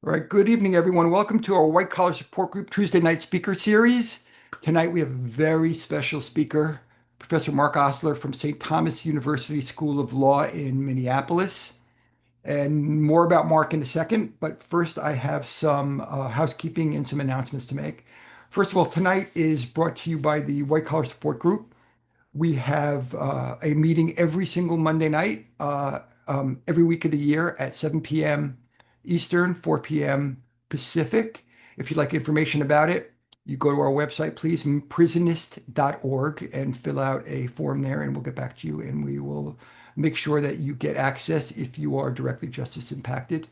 All right, good evening, everyone. Welcome to our White Collar Support Group Tuesday night speaker series. Tonight we have a very special speaker, Professor Mark Osler from St. Thomas University School of Law in Minneapolis. And more about Mark in a second, but first I have some housekeeping and some announcements to make. First of all, tonight is brought to you by the White Collar Support Group. We have a meeting every single Monday night, every week of the year at 7 p.m. Eastern, 4 p.m. Pacific. If you'd like information about it, you go to our website, please, prisonist.org, and fill out a form there, and we'll get back to you, and we will make sure that you get access if you are directly justice impacted.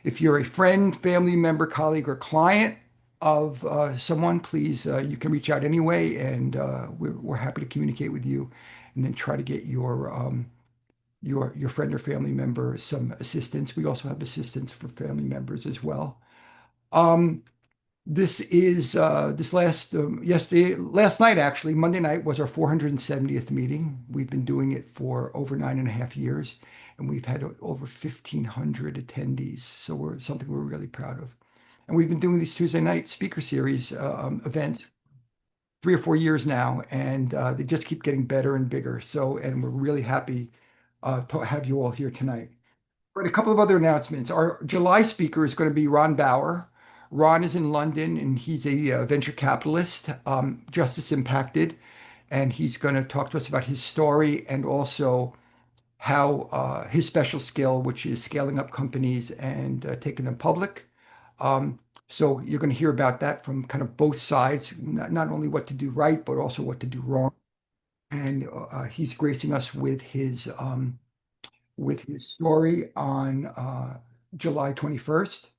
If you're a friend, family member, colleague, or client of someone, please, you can reach out anyway, and we're happy to communicate with you, and then try to get your friend or family member some assistance. We also have assistance for family members as well. Um, this is this last last night actually, Monday night was our 470th meeting. We've been doing it for over 9.5 years, and we've had over 1,500 attendees. So we're something we're really proud of. And we've been doing these Tuesday night speaker series events 3 or 4 years now, and they just keep getting better and bigger. So, and we're really happy to have you all here tonight. Right, a couple of other announcements. Our July speaker is going to be Ron Bauer. Ron is in London, and he's a venture capitalist, justice impacted, and he's going to talk to us about his story and also how his special skill, which is scaling up companies and taking them public. Um, so you're going to hear about that from kind of both sides, not only what to do right, but also what to do wrong. And he's gracing us with his story on July 21st.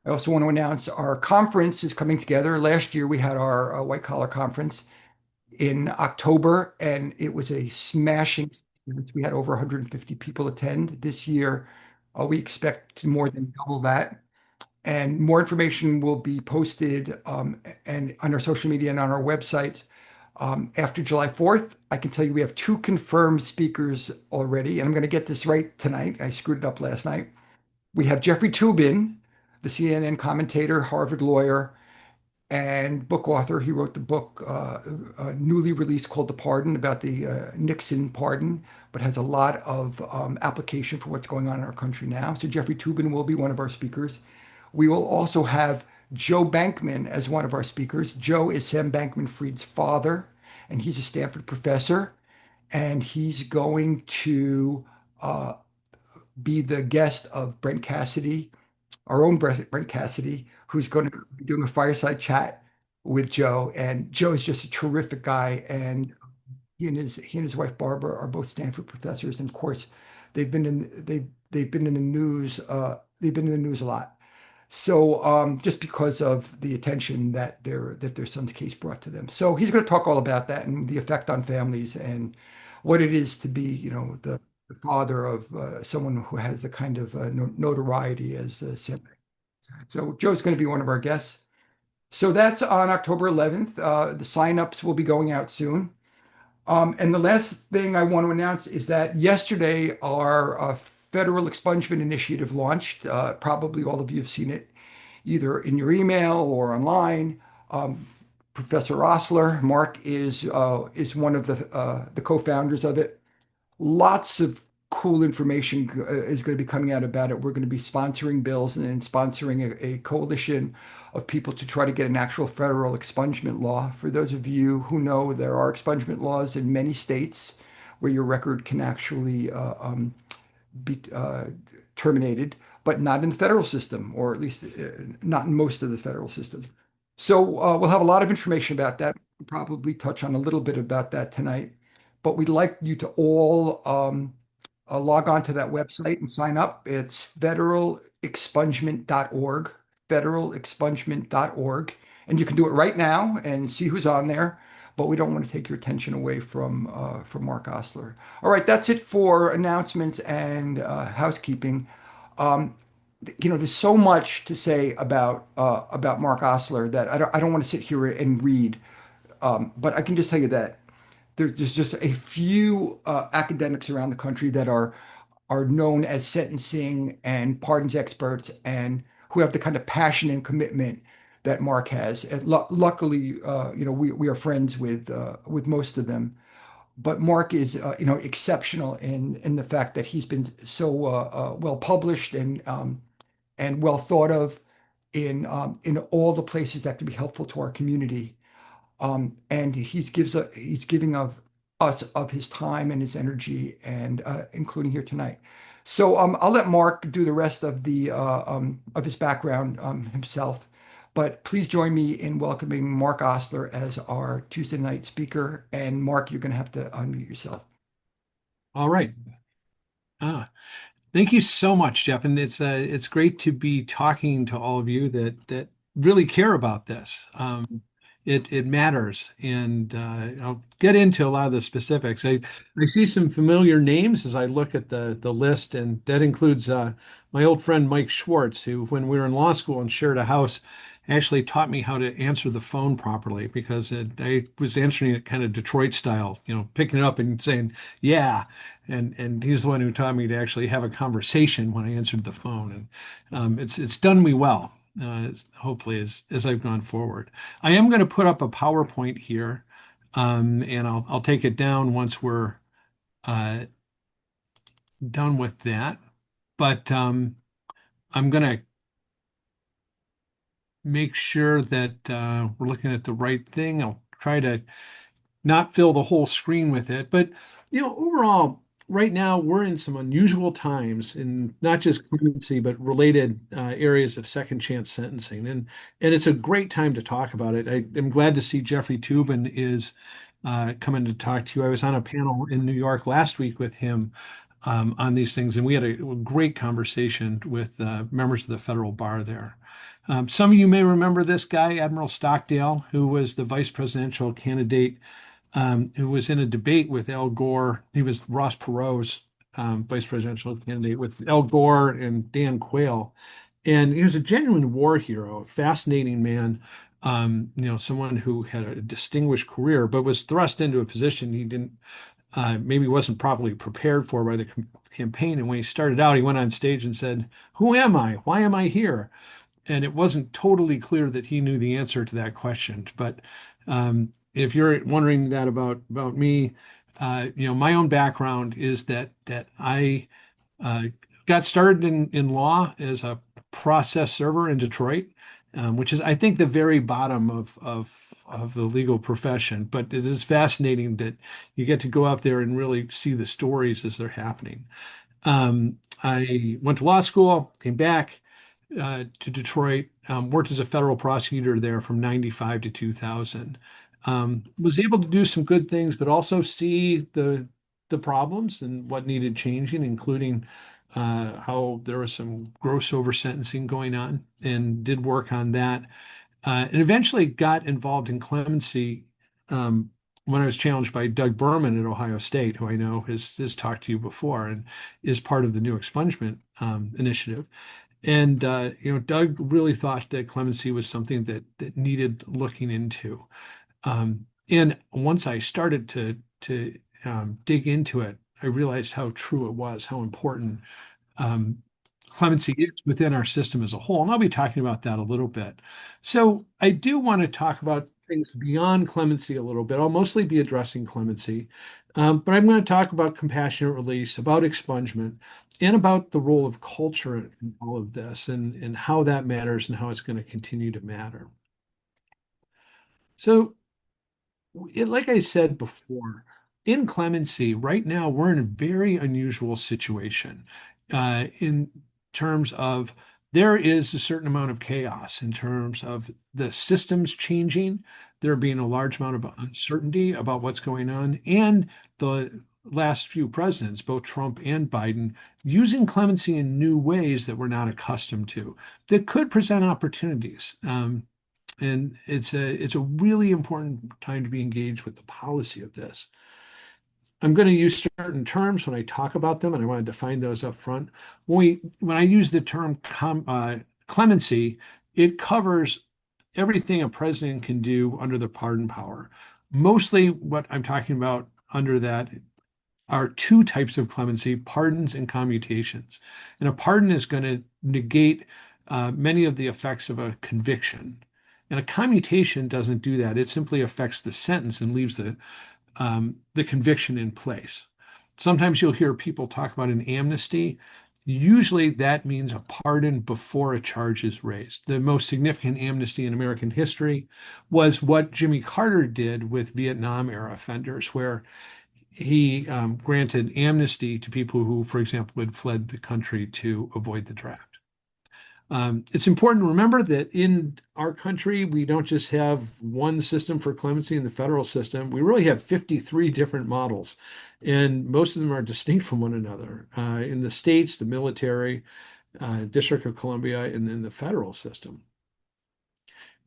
I also want to announce our conference is coming together. Last year we had our white collar conference in October, and it was a smashing experience. We had over 150 people attend. This year, we expect more than double that. And more information will be posted and on our social media and on our website after July 4th. I can tell you we have two confirmed speakers already, and I'm going to get this right tonight. I screwed it up last night. We have Jeffrey Toobin, the CNN commentator, Harvard lawyer, and book author. He wrote the book newly released called The Pardon about the Nixon pardon, but has a lot of application for what's going on in our country now. So Jeffrey Toobin will be one of our speakers. We will also have Joe Bankman as one of our speakers. Joe is Sam Bankman-Fried's father, and he's a Stanford professor, and he's going to uh, be the guest of Brent Cassidy, our own Brent Cassidy, who's going to be doing a fireside chat with Joe. And Joe is just a terrific guy, and he and his wife Barbara are both Stanford professors, and of course, they've been in the news. They've been in the news a lot. So just because of the attention that their son's case brought to them. So he's going to talk all about that and the effect on families and what it is to be, the father of someone who has the kind of notoriety as Sam. So Joe's going to be one of our guests. So that's on October 11th. The signups will be going out soon. And the last thing I want to announce is that yesterday our federal expungement initiative launched. Probably all of you have seen it either in your email or online. Um, Professor Osler, Mark is one of the co-founders of it. Lots of cool information is going to be coming out about it. We're going to be sponsoring bills and sponsoring a coalition of people to try to get an actual federal expungement law. For those of you who know, there are expungement laws in many states where your record can actually be terminated, but not in the federal system, or at least not in most of the federal system. So we'll have a lot of information about that. We'll probably touch on a little bit about that tonight, but we'd like you to all log on to that website and sign up. It's federalexpungement.org, federalexpungement.org, and you can do it right now and see who's on there. But we don't want to take your attention away from Mark Osler. All right, that's it for announcements and housekeeping. Um, there's so much to say about Mark Osler that I don't want to sit here and read. But I can just tell you that there's just a few academics around the country that are known as sentencing and pardons experts, and who have the kind of passion and commitment that Mark has. And luckily, we are friends with most of them. But Mark is, exceptional in the fact that he's been so well published and well thought of in all the places that can be helpful to our community. And he's giving of us of his time and his energy, and including here tonight. So I'll let Mark do the rest of the of his background himself. But please join me in welcoming Mark Osler as our Tuesday night speaker. And Mark, you're going to have to unmute yourself. All right. Ah, Thank you so much, Jeff. And it's great to be talking to all of you that really care about this. It matters, and I'll get into a lot of the specifics. I see some familiar names as I look at the list, and that includes my old friend Mike Schwartz, who, when we were in law school and shared a house, actually taught me how to answer the phone properly because I was answering it kind of Detroit style, picking it up and saying, yeah. And he's the one who taught me to actually have a conversation when I answered the phone. And it's done me well, hopefully, as I've gone forward. I am going to put up a PowerPoint here, and I'll take it down once we're uh, done with that. But I'm going to make sure that we're looking at the right thing. I'll try to not fill the whole screen with it. But, overall, right now we're in some unusual times in not just clemency, but related areas of second chance sentencing. And it's a great time to talk about it. I am glad to see Jeffrey Toobin is coming to talk to you. I was on a panel in New York last week with him on these things, and we had a great conversation with members of the federal bar there. Some of you may remember this guy, Admiral Stockdale, who was the vice presidential candidate who was in a debate with Al Gore. He was Ross Perot's vice presidential candidate with Al Gore and Dan Quayle. And he was a genuine war hero, a fascinating man, someone who had a distinguished career, but was thrust into a position he didn't maybe wasn't properly prepared for by the campaign. And when he started out, he went on stage and said, "Who am I? Why am I here?" And it wasn't totally clear that he knew the answer to that question. But if you're wondering that about me, my own background is that I uh, got started in law as a process server in Detroit, which is, I think, the very bottom of the legal profession. But it is fascinating that you get to go out there and really see the stories as they're happening. I went to law school, came back to Detroit, worked as a federal prosecutor there from 95 to 2000. Was able to do some good things, but also see the problems and what needed changing, including how there was some gross over sentencing going on, and did work on that. And eventually got involved in clemency when I was challenged by Doug Berman at Ohio State, who I know has talked to you before and is part of the new expungement initiative. And Doug really thought that clemency was something that needed looking into. And once I started to dig into it, I realized how true it was, how important um, clemency is within our system as a whole. And I'll be talking about that a little bit. So I do want to talk about things beyond clemency a little bit. I'll mostly be addressing clemency, but I'm going to talk about compassionate release, about expungement, and about the role of culture in all of this, and how that matters and how it's going to continue to matter. So like I said before, in clemency, right now we're in a very unusual situation in terms of there is a certain amount of chaos in terms of the systems changing, there being a large amount of uncertainty about what's going on, and the last few presidents, both Trump and Biden, using clemency in new ways that we're not accustomed to that could present opportunities. And it's a really important time to be engaged with the policy of this. I'm going to use certain terms when I talk about them, and I want to define those up front. When I use the term clemency, it covers everything a president can do under the pardon power. Mostly what I'm talking about under that are two types of clemency: pardons and commutations. And a pardon is going to negate many of the effects of a conviction. And a commutation doesn't do that. It simply affects the sentence and leaves the conviction in place. Sometimes you'll hear people talk about an amnesty. Usually that means a pardon before a charge is raised. The most significant amnesty in American history was what Jimmy Carter did with Vietnam era offenders, where he granted amnesty to people who, for example, had fled the country to avoid the draft. It's important to remember that in our country, we don't just have one system for clemency in the federal system. We really have 53 different models, and most of them are distinct from one another. In the states, the military, District of Columbia, and in the federal system.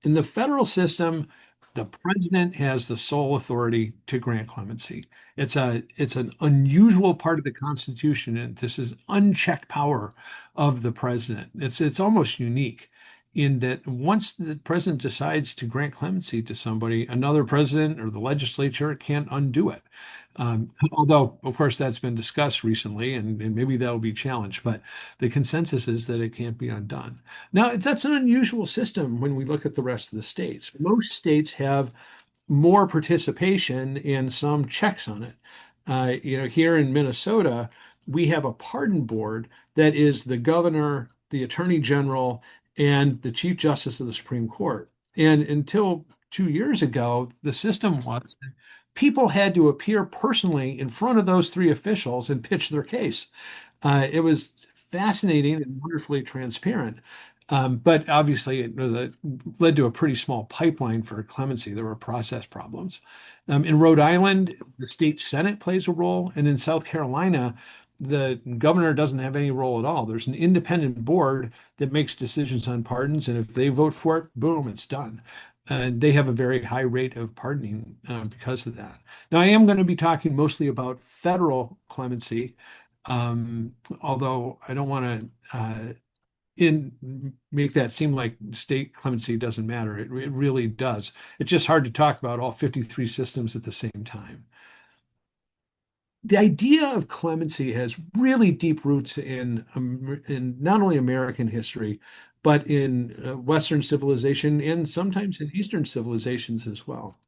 In the federal system, the president has the sole authority to grant clemency. It's an unusual part of the Constitution, and this is unchecked power of the president. It's almost unique in that once the president decides to grant clemency to somebody, another president or the legislature can't undo it. Although, of course, that's been discussed recently, and maybe that'll be challenged, but the consensus is that it can't be undone. Now, that's an unusual system when we look at the rest of the states. Most states have more participation and some checks on it. Here in Minnesota, we have a pardon board that is the governor, the attorney general, and the chief justice of the Supreme Court. And until 2 years ago, the system was that people had to appear personally in front of those three officials and pitch their case. It was fascinating and wonderfully transparent. But obviously, led to a pretty small pipeline for clemency. There were process problems. In Rhode Island, the state Senate plays a role. And in South Carolina, the governor doesn't have any role at all. There's an independent board that makes decisions on pardons. And if they vote for it, boom, it's done. They have a very high rate of pardoning because of that. Now, I am going to be talking mostly about federal clemency, although I don't want to make that seem like state clemency doesn't matter. It really does. It's just hard to talk about all 53 systems at the same time. The idea of clemency has really deep roots in not only American history, but in Western civilization and sometimes in Eastern civilizations as well.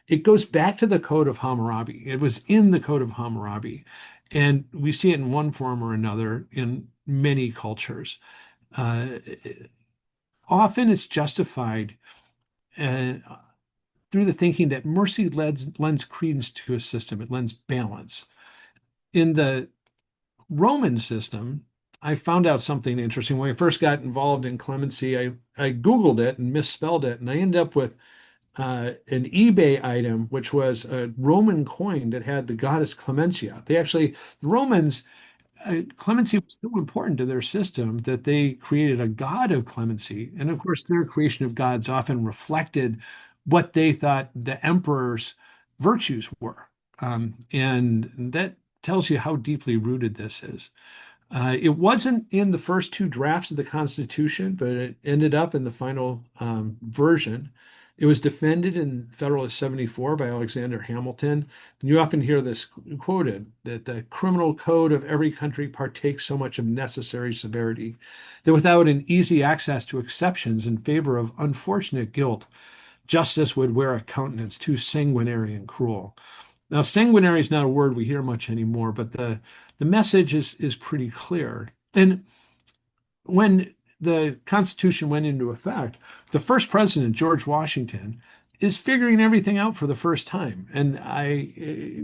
It goes back to the Code of Hammurabi. It was in the Code of Hammurabi, and we see it in one form or another in many cultures. Often it's justified through the thinking that mercy lends credence to a system, it lends balance. In the Roman system, I found out something interesting. When I first got involved in clemency, I Googled it and misspelled it, and I ended up with an eBay item, which was a Roman coin that had the goddess Clementia. The Romans, clemency was so important to their system that they created a god of clemency. And of course, their creation of gods often reflected what they thought the emperor's virtues were. And that tells you how deeply rooted this is. It wasn't in the first two drafts of the Constitution, but it ended up in the final version. It was defended in Federalist 74 by Alexander Hamilton. And you often hear this quoted, that the criminal code of every country partakes so much of necessary severity that without an easy access to exceptions in favor of unfortunate guilt, justice would wear a countenance too sanguinary and cruel. Now, sanguinary is not a word we hear much anymore, but the message is pretty clear. And when the Constitution went into effect, the first president, George Washington, is figuring everything out for the first time. And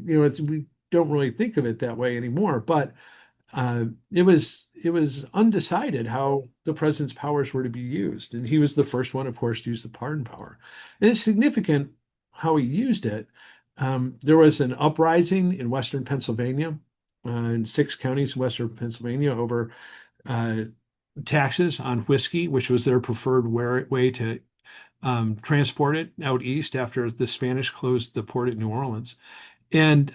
we don't really think of it that way anymore, but it was undecided how the president's powers were to be used. And he was the first one, of course, to use the pardon power. And it's significant how he used it. There was an uprising in Western Pennsylvania, in 6 counties in Western Pennsylvania over taxes on whiskey, which was their preferred way to transport it out east after the Spanish closed the port at New Orleans. And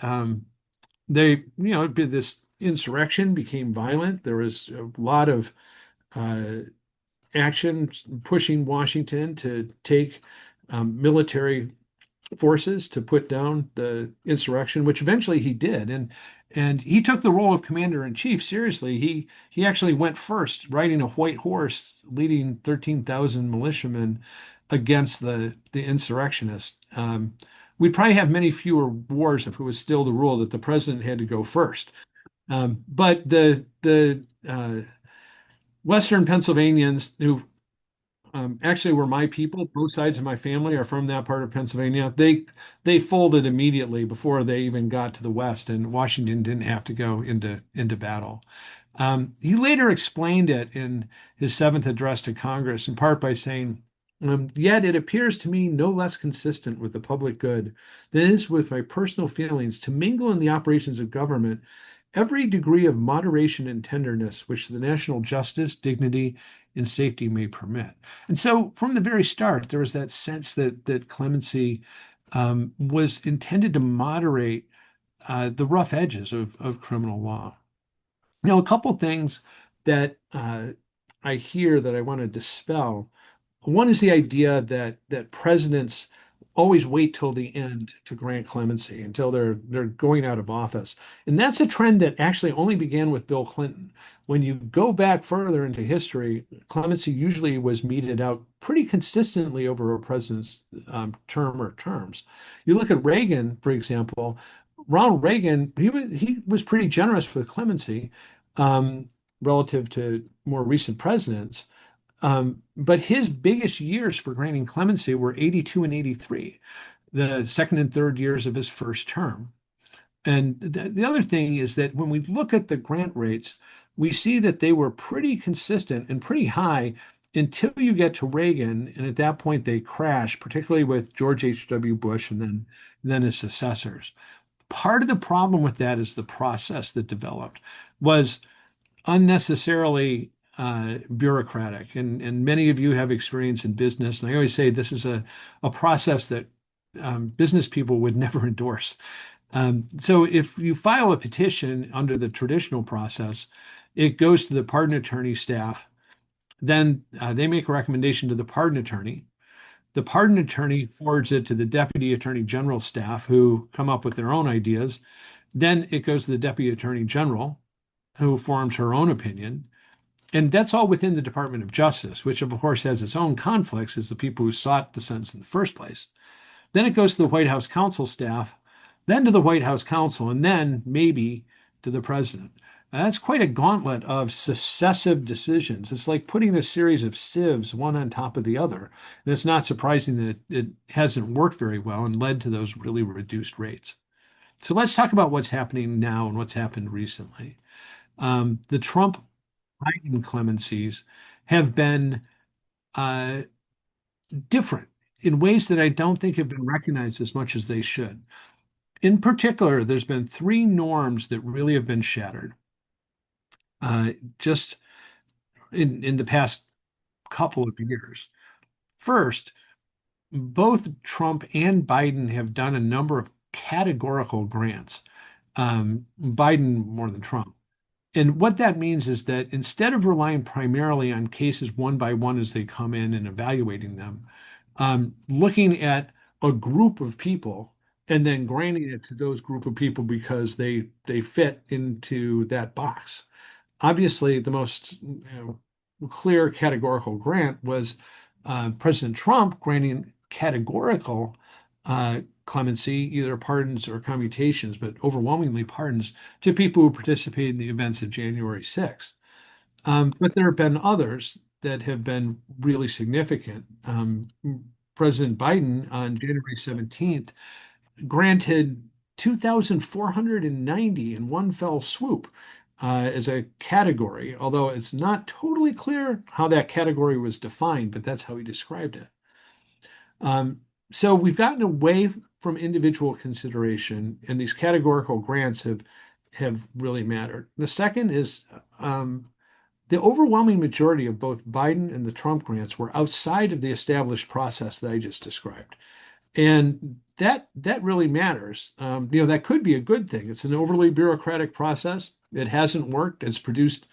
this insurrection became violent. There was a lot of action pushing Washington to take military forces to put down the insurrection, which eventually he did. And And he took the role of commander in chief seriously. He actually went first, riding a white horse, leading 13,000 militiamen against the insurrectionists. We'd probably have many fewer wars if it was still the rule that the president had to go first. But the Western Pennsylvanians who actually were my people. Both sides of my family are from that part of Pennsylvania. They folded immediately before they even got to the West, and Washington didn't have to go into battle. He later explained it in his seventh address to Congress, in part by saying, "Yet it appears to me no less consistent with the public good than it is with my personal feelings to mingle in the operations of government every degree of moderation and tenderness which the national justice, dignity, and safety may permit." And so, from the very start, there was that sense that clemency was intended to moderate the rough edges of criminal law. Now, a couple things that I hear that I want to dispel. One is the idea that presidents always wait till the end to grant clemency until they're going out of office. And that's a trend that actually only began with Bill Clinton. When you go back further into history, clemency usually was meted out pretty consistently over a president's term or terms. You look at Reagan, for example. Ronald Reagan, he was pretty generous with clemency um, relative to more recent presidents. But his biggest years for granting clemency were 82 and 83, the second and third years of his first term. And the other thing is that when we look at the grant rates, we see that they were pretty consistent and pretty high until you get to Reagan. And at that point, they crash, particularly with George H.W. Bush and then his successors. Part of the problem with that is the process that developed was unnecessarily bureaucratic. And many of you have experience in business. And I always say this is a process that business people would never endorse. So if you file a petition under the traditional process, it goes to the pardon attorney staff. Then they make a recommendation to the pardon attorney. The pardon attorney forwards it to the deputy attorney general staff who come up with their own ideas. Then it goes to the deputy attorney general who forms her own opinion. And that's all within the Department of Justice, which of course has its own conflicts as the people who sought the sentence in the first place. Then it goes to the White House counsel staff, then to the White House counsel, and then maybe to the president. Now, that's quite a gauntlet of successive decisions. It's like putting a series of sieves one on top of the other. And it's not surprising that it hasn't worked very well and led to those really reduced rates. So let's talk about what's happening now and what's happened recently. The Trump Biden clemencies have been uh, different in ways that I don't think have been recognized as much as they should. In particular, there's been three norms that really have been shattered just in the past couple of years. First, both Trump and Biden have done a number of categorical grants. Biden more than Trump. And what that means is that instead of relying primarily on cases one by one as they come in and evaluating them, looking at a group of people and then granting it to those group of people because they fit into that box. Obviously, the most clear categorical grant was President Trump granting categorical clemency, either pardons or commutations, but overwhelmingly pardons to people who participated in the events of January 6th. But there have been others that have been really significant. President Biden on January 17th granted 2,490 in one fell swoop as a category, although it's not totally clear how that category was defined, but that's how he described it. So we've gotten away from individual consideration, and these categorical grants have really mattered. The second is the overwhelming majority of both Biden and the Trump grants were outside of the established process that I just described. And that really matters. That could be a good thing. It's an overly bureaucratic process. It hasn't worked. It's produced,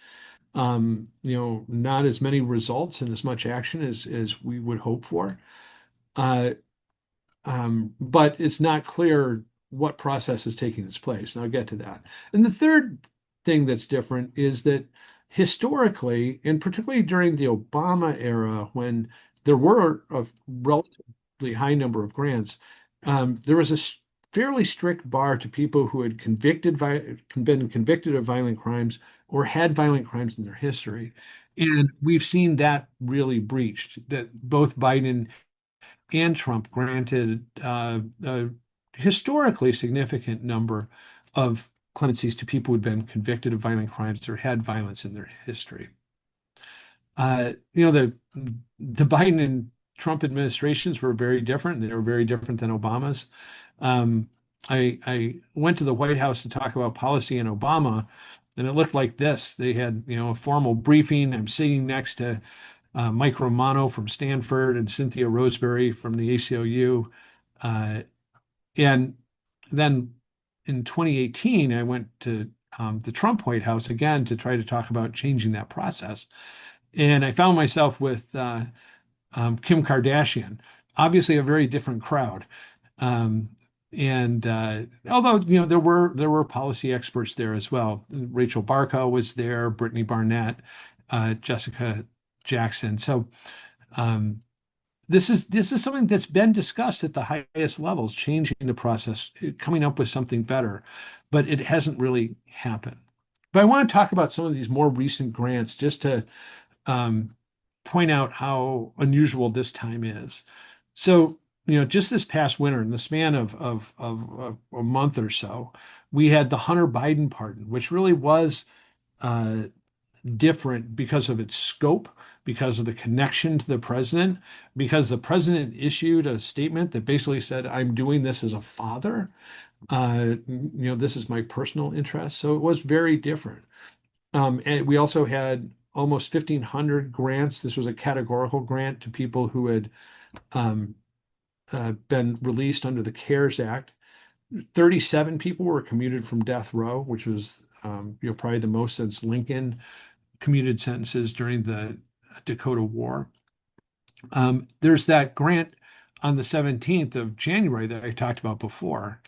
not as many results and as much action as we would hope for. But it's not clear what process is taking its place. And I'll get to that. And the third thing that's different is that historically, and particularly during the Obama era, when there were a relatively high number of grants, there was a fairly strict bar to people who had been convicted of violent crimes or had violent crimes in their history. And we've seen that really breached, that both Biden and Trump granted a historically significant number of clemencies to people who'd been convicted of violent crimes or had violence in their history. The Biden and Trump administrations were very different. They were very different than Obama's. Um, I went to the White House to talk about policy in Obama, and it looked like this. They had, a formal briefing. I'm sitting next to Mike Romano from Stanford and Cynthia Roseberry from the ACLU. Uh, and then in 2018, I went to the Trump White House again to try to talk about changing that process. And I found myself with Kim Kardashian, obviously a very different crowd. Um, and although there were policy experts there as well. Rachel Barkow was there, Brittany Barnett, Jessica Jackson. So um, this is something that's been discussed at the highest levels, changing the process, coming up with something better, but it hasn't really happened. But I want to talk about some of these more recent grants just to um, point out how unusual this time is. So, just this past winter, in the span of a month or so, we had the Hunter Biden pardon, which really was uh, different because of its scope, because of the connection to the president, because the president issued a statement that basically said, I'm doing this as a father. This is my personal interest. So it was very different. And we also had almost 1,500 grants. This was a categorical grant to people who had um, been released under the CARES Act. 37 people were commuted from death row, which was probably the most since Lincoln commuted sentences during the Dakota War. There's that grant on the 17th of January that I talked about before.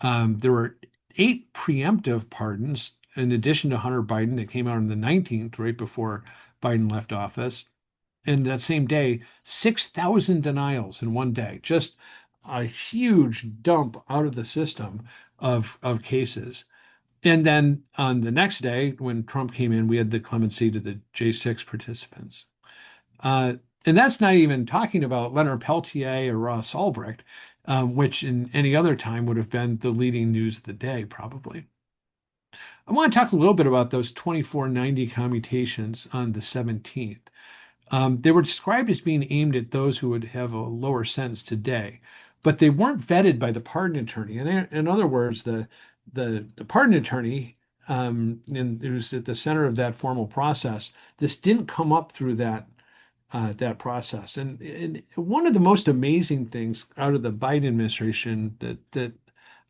There were 8 preemptive pardons in addition to Hunter Biden that came out on the 19th, right before Biden left office. And that same day, 6,000 denials in one day, just a huge dump out of the system of cases. And then on the next day, when Trump came in, we had the clemency to the J6 participants. Uh, and that's not even talking about Leonard Peltier or Ross Ulbricht, which in any other time would have been the leading news of the day, probably. I want to talk a little bit about those 2490 commutations on the 17th. They were described as being aimed at those who would have a lower sentence today, but they weren't vetted by the pardon attorney. And in other words, the pardon attorney, and it was at the center of that formal process. This didn't come up through that process. And one of the most amazing things out of the Biden administration that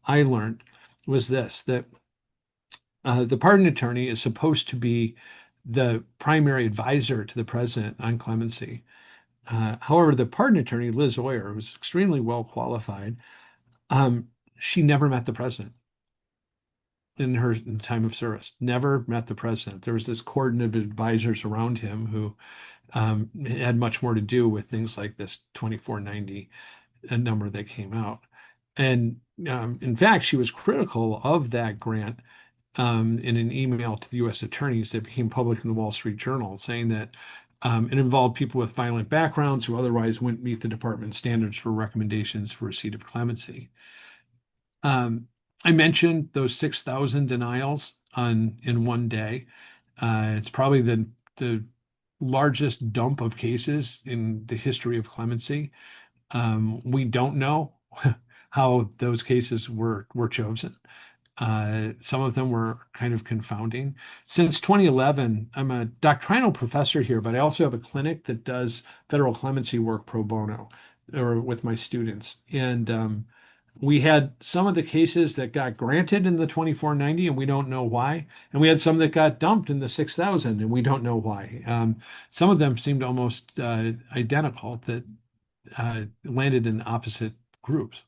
I learned was this, that the pardon attorney is supposed to be the primary advisor to the president on clemency. However, the pardon attorney, Liz Oyer, who's extremely well qualified, she never met the president in her time of service, never met the president. There was this cordon of advisors around him who had much more to do with things like this 2490 number that came out. And in fact, she was critical of that grant in an email to the U.S. attorneys that became public in the Wall Street Journal, saying that it involved people with violent backgrounds who otherwise wouldn't meet the department standards for recommendations for receipt of clemency. I mentioned those 6,000 denials in one day. It's probably the largest dump of cases in the history of clemency. We don't know how those cases were chosen. Some of them were kind of confounding. Since 2011, I'm a doctrinal professor here, but I also have a clinic that does federal clemency work pro bono or with my students. And we had some of the cases that got granted in the 2490, and we don't know why. And we had some that got dumped in the 6,000, and we don't know why. Some of them seemed almost identical that landed in opposite groups.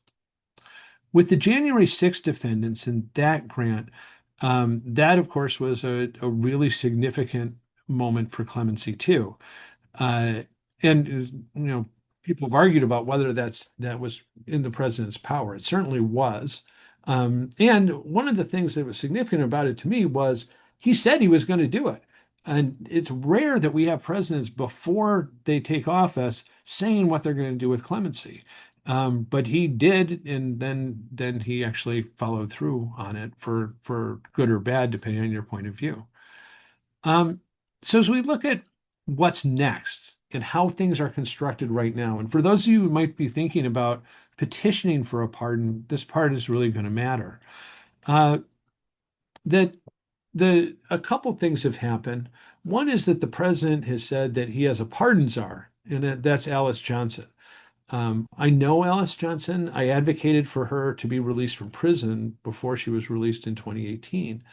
With the January 6th defendants and that grant, that of course was a really significant moment for clemency too. Uh, and people have argued about whether that was in the president's power. It certainly was. And one of the things that was significant about it to me was he said he was going to do it. And it's rare that we have presidents before they take office saying what they're going to do with clemency. But he did, and then he actually followed through on it for good or bad, depending on your point of view. Um, so as we look at what's next and how things are constructed right now, and for those of you who might be thinking about petitioning for a pardon, this part is really going to matter. Uh, that a couple things have happened. One is that the president has said that he has a pardon czar, and that's Alice Johnson. I know Alice Johnson. I advocated for her to be released from prison before she was released in 2018.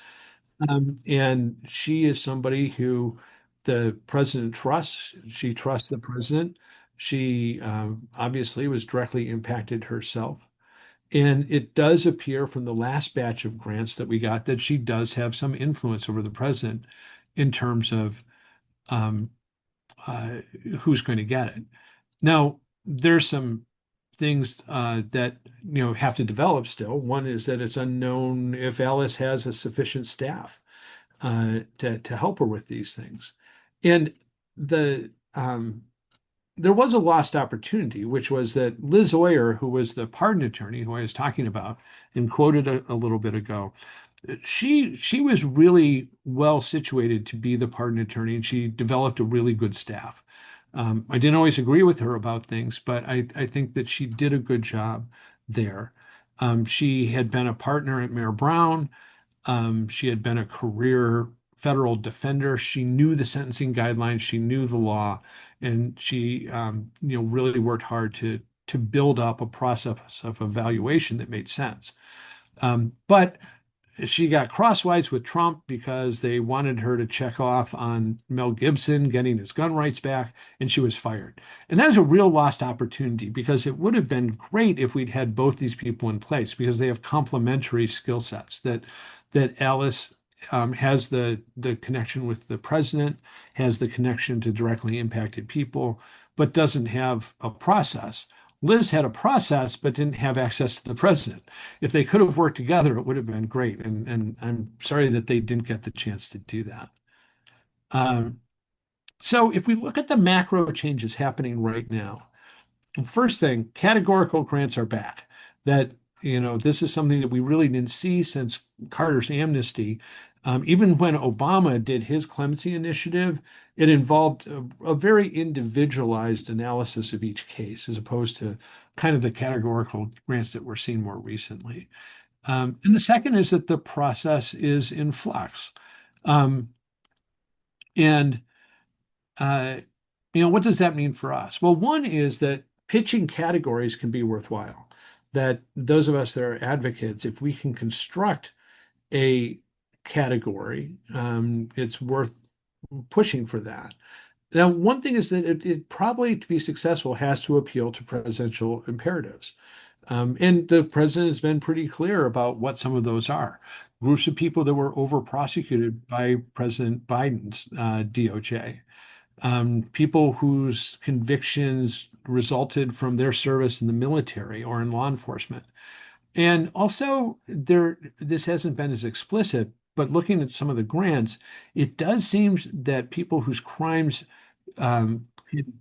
And she is somebody who the president trusts. She trusts the president. She obviously was directly impacted herself. And it does appear from the last batch of grants that we got that she does have some influence over the president in terms of um, uh, who's going to get it. Now, there's some things that have to develop still. One is that it's unknown if Alice has a sufficient staff to help her with these things. And the there was a lost opportunity, which was that Liz Oyer, who was the pardon attorney who I was talking about and quoted a little bit ago, she was really well situated to be the pardon attorney, and she developed a really good staff. I didn't always agree with her about things, but I think that she did a good job there. She had been a partner at Mayor Brown. She had been a career federal defender. She knew the sentencing guidelines. She knew the law, and she, really worked hard to build up a process of evaluation that made sense. But she got crosswise with Trump because they wanted her to check off on Mel Gibson getting his gun rights back, and she was fired. And that was a real lost opportunity because it would have been great if we'd had both these people in place because they have complementary skill sets. That Alice has the connection with the president, has the connection to directly impacted people, but doesn't have a process. Liz had a process, but didn't have access to the president. If they could have worked together, it would have been great. And I'm sorry that they didn't get the chance to do that. Um, so if we look at the macro changes happening right now, first thing, categorical grants are back. That, this is something that we really didn't see since Carter's amnesty. Even when Obama did his clemency initiative, it involved a very individualized analysis of each case, as opposed to kind of the categorical grants that we're seeing more recently. And the second is that the process is in flux. Um, and uh, what does that mean for us? Well, one is that pitching categories can be worthwhile. That those of us that are advocates, if we can construct a category, it's worth pushing for that. Now, one thing is that it probably, to be successful, has to appeal to presidential imperatives. And the president has been pretty clear about what some of those are. Groups of people that were over prosecuted by President Biden's DOJ, people whose convictions resulted from their service in the military or in law enforcement. And also, this hasn't been as explicit, but looking at some of the grants, it does seem that people whose crimes can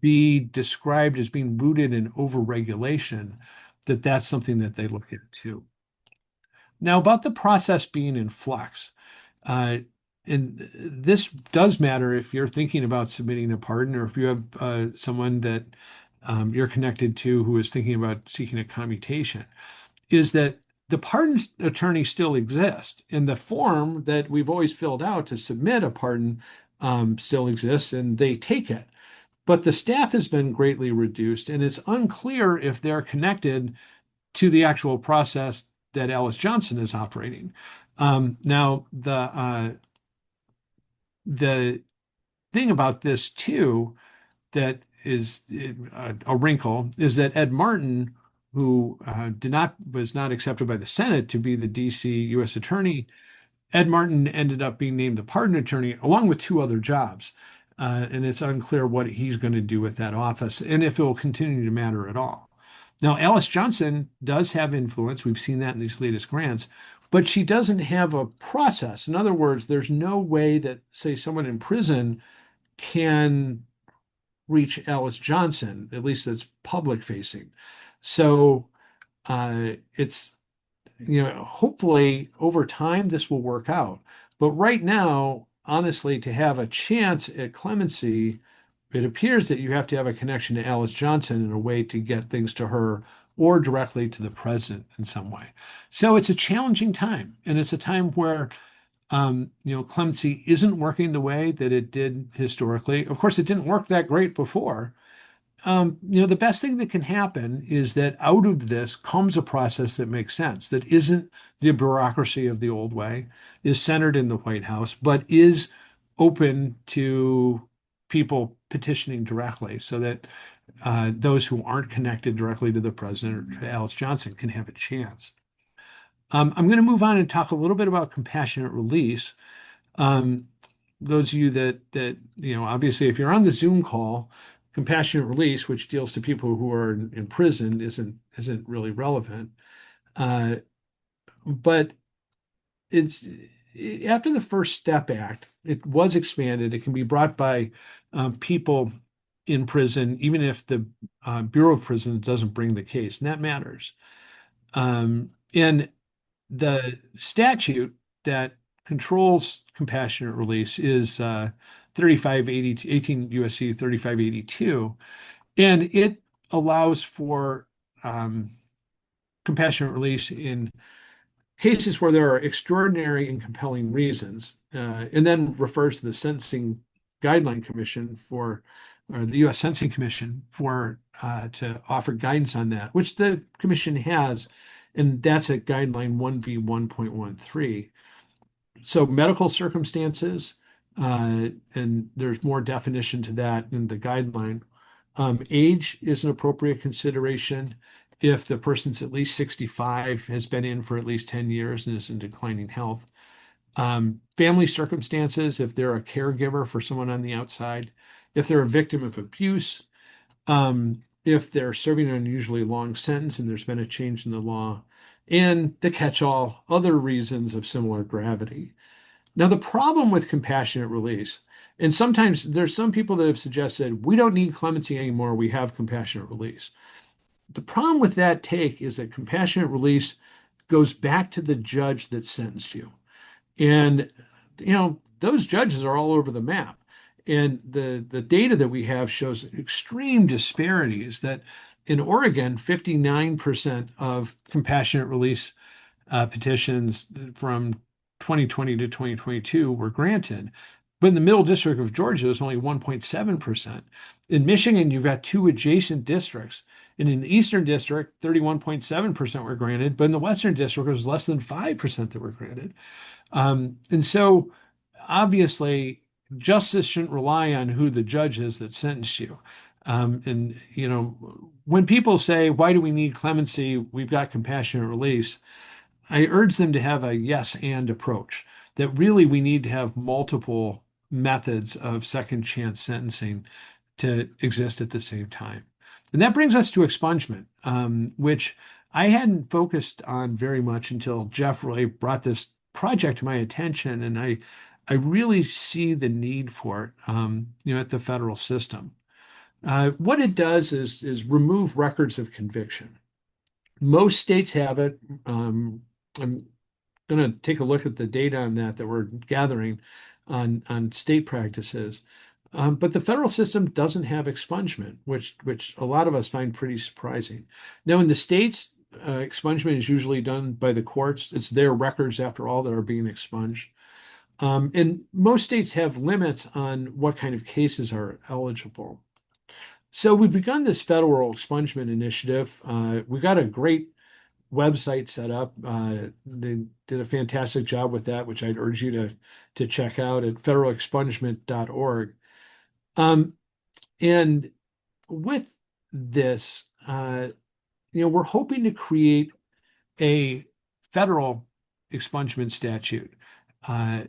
be described as being rooted in overregulation, that's something that they look at too. Now, about the process being in flux, uh, and this does matter if you're thinking about submitting a pardon or if you have someone that you're connected to who is thinking about seeking a commutation, is that the pardon attorney still exists, and the form that we've always filled out to submit a pardon still exists, and they take it. But the staff has been greatly reduced, and it's unclear if they're connected to the actual process that Alice Johnson is operating. Now, the thing about this too that is a wrinkle is that Ed Martin who was not accepted by the Senate to be the DC U.S. Attorney, Ed Martin ended up being named the pardon attorney along with two other jobs. And it's unclear what he's going to do with that office and if it will continue to matter at all. Now, Alice Johnson does have influence. We've seen that in these latest grants, but she doesn't have a process. In other words, there's no way that, say, someone in prison can reach Alice Johnson, at least that's public facing. So it's, hopefully over time this will work out. But right now, honestly, to have a chance at clemency, it appears that you have to have a connection to Alice Johnson in a way to get things to her or directly to the president in some way. So it's a challenging time, and it's a time where clemency isn't working the way that it did historically. Of course, it didn't work that great before. The best thing that can happen is that out of this comes a process that makes sense, that isn't the bureaucracy of the old way, is centered in the White House, but is open to people petitioning directly so that those who aren't connected directly to the president or to Alice Johnson can have a chance. I'm going to move on and talk a little bit about compassionate release. Um, those of you that obviously, if you're on the Zoom call, compassionate release, which deals to people who are in prison, isn't really relevant. Uh, but it's after the First Step Act, it was expanded. It can be brought by people in prison, even if the Bureau of Prisons doesn't bring the case, and that matters. And the statute that controls compassionate release is 3582, 18 USC 3582, and it allows for compassionate release in cases where there are extraordinary and compelling reasons, and then refers to the Sentencing Guideline Commission or the U.S. Sentencing Commission to offer guidance on that, which the commission has, and that's at guideline 1B 1.13. So medical circumstances, and there's more definition to that in the guideline. Age is an appropriate consideration if the person's at least 65, has been in for at least 10 years, and is in declining health. Family circumstances, if they're a caregiver for someone on the outside, if they're a victim of abuse, if they're serving an unusually long sentence and there's been a change in the law, and the catch-all, other reasons of similar gravity. Now, the problem with compassionate release, and sometimes there's some people that have suggested we don't need clemency anymore, we have compassionate release. The problem with that take is that compassionate release goes back to the judge that sentenced you. And, those judges are all over the map. And the data that we have shows extreme disparities that in Oregon, 59% of compassionate release petitions from 2020 to 2022 were granted. But in the Middle District of Georgia, it was only 1.7%. In Michigan, you've got two adjacent districts. And in the Eastern District, 31.7% were granted. But in the Western District, it was less than 5% that were granted. And so obviously, justice shouldn't rely on who the judge is that sentenced you. When people say, why do we need clemency? We've got compassionate release. I urge them to have a yes and approach, that really we need to have multiple methods of second chance sentencing to exist at the same time. And that brings us to expungement, which I hadn't focused on very much until Jeff really brought this project to my attention. And I really see the need for it, at the federal system. What it does is remove records of conviction. Most states have it. I'm going to take a look at the data on that we're gathering on state practices. But the federal system doesn't have expungement, which a lot of us find pretty surprising. Now, in the states, expungement is usually done by the courts. It's their records, after all, that are being expunged. And most states have limits on what kind of cases are eligible. So we've begun this federal expungement initiative. We've got a great website set up. They did a fantastic job with that, which I'd urge you to check out at federalexpungement.org. And with this, we're hoping to create a federal expungement statute. Uh,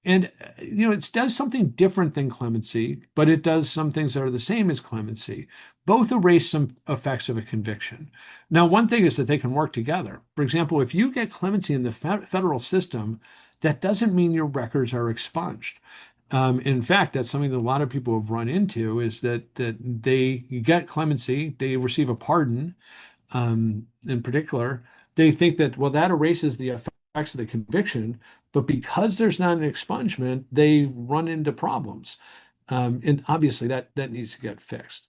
and it does something different than clemency, but it does some things that are the same as clemency. Both erase some effects of a conviction. Now, one thing is that they can work together. For example, if you get clemency in the federal system, that doesn't mean your records are expunged. In fact, that's something that a lot of people have run into is that they get clemency, they receive a pardon, in particular, they think that, well, that erases the effects of the conviction, but because there's not an expungement, they run into problems. And obviously that needs to get fixed.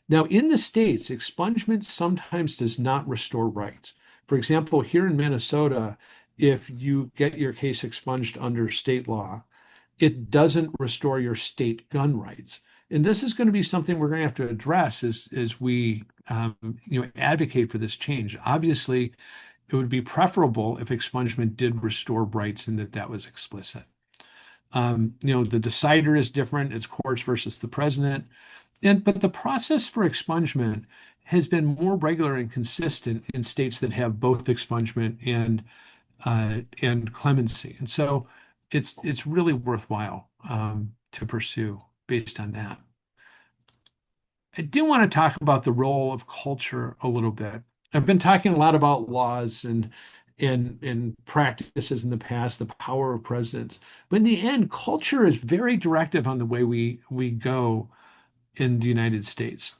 Now, in the States, expungement sometimes does not restore rights. For example, here in Minnesota, if you get your case expunged under state law, it doesn't restore your state gun rights. And this is going to be something we're going to have to address as we advocate for this change. Obviously, it would be preferable if expungement did restore rights and that was explicit. The decider is different. It's courts versus the president. But the process for expungement has been more regular and consistent in states that have both expungement and clemency. And so it's really worthwhile to pursue based on that. I do want to talk about the role of culture a little bit. I've been talking a lot about laws and practices in the past, the power of presidents. But in the end, culture is very directive on the way we go in the United States.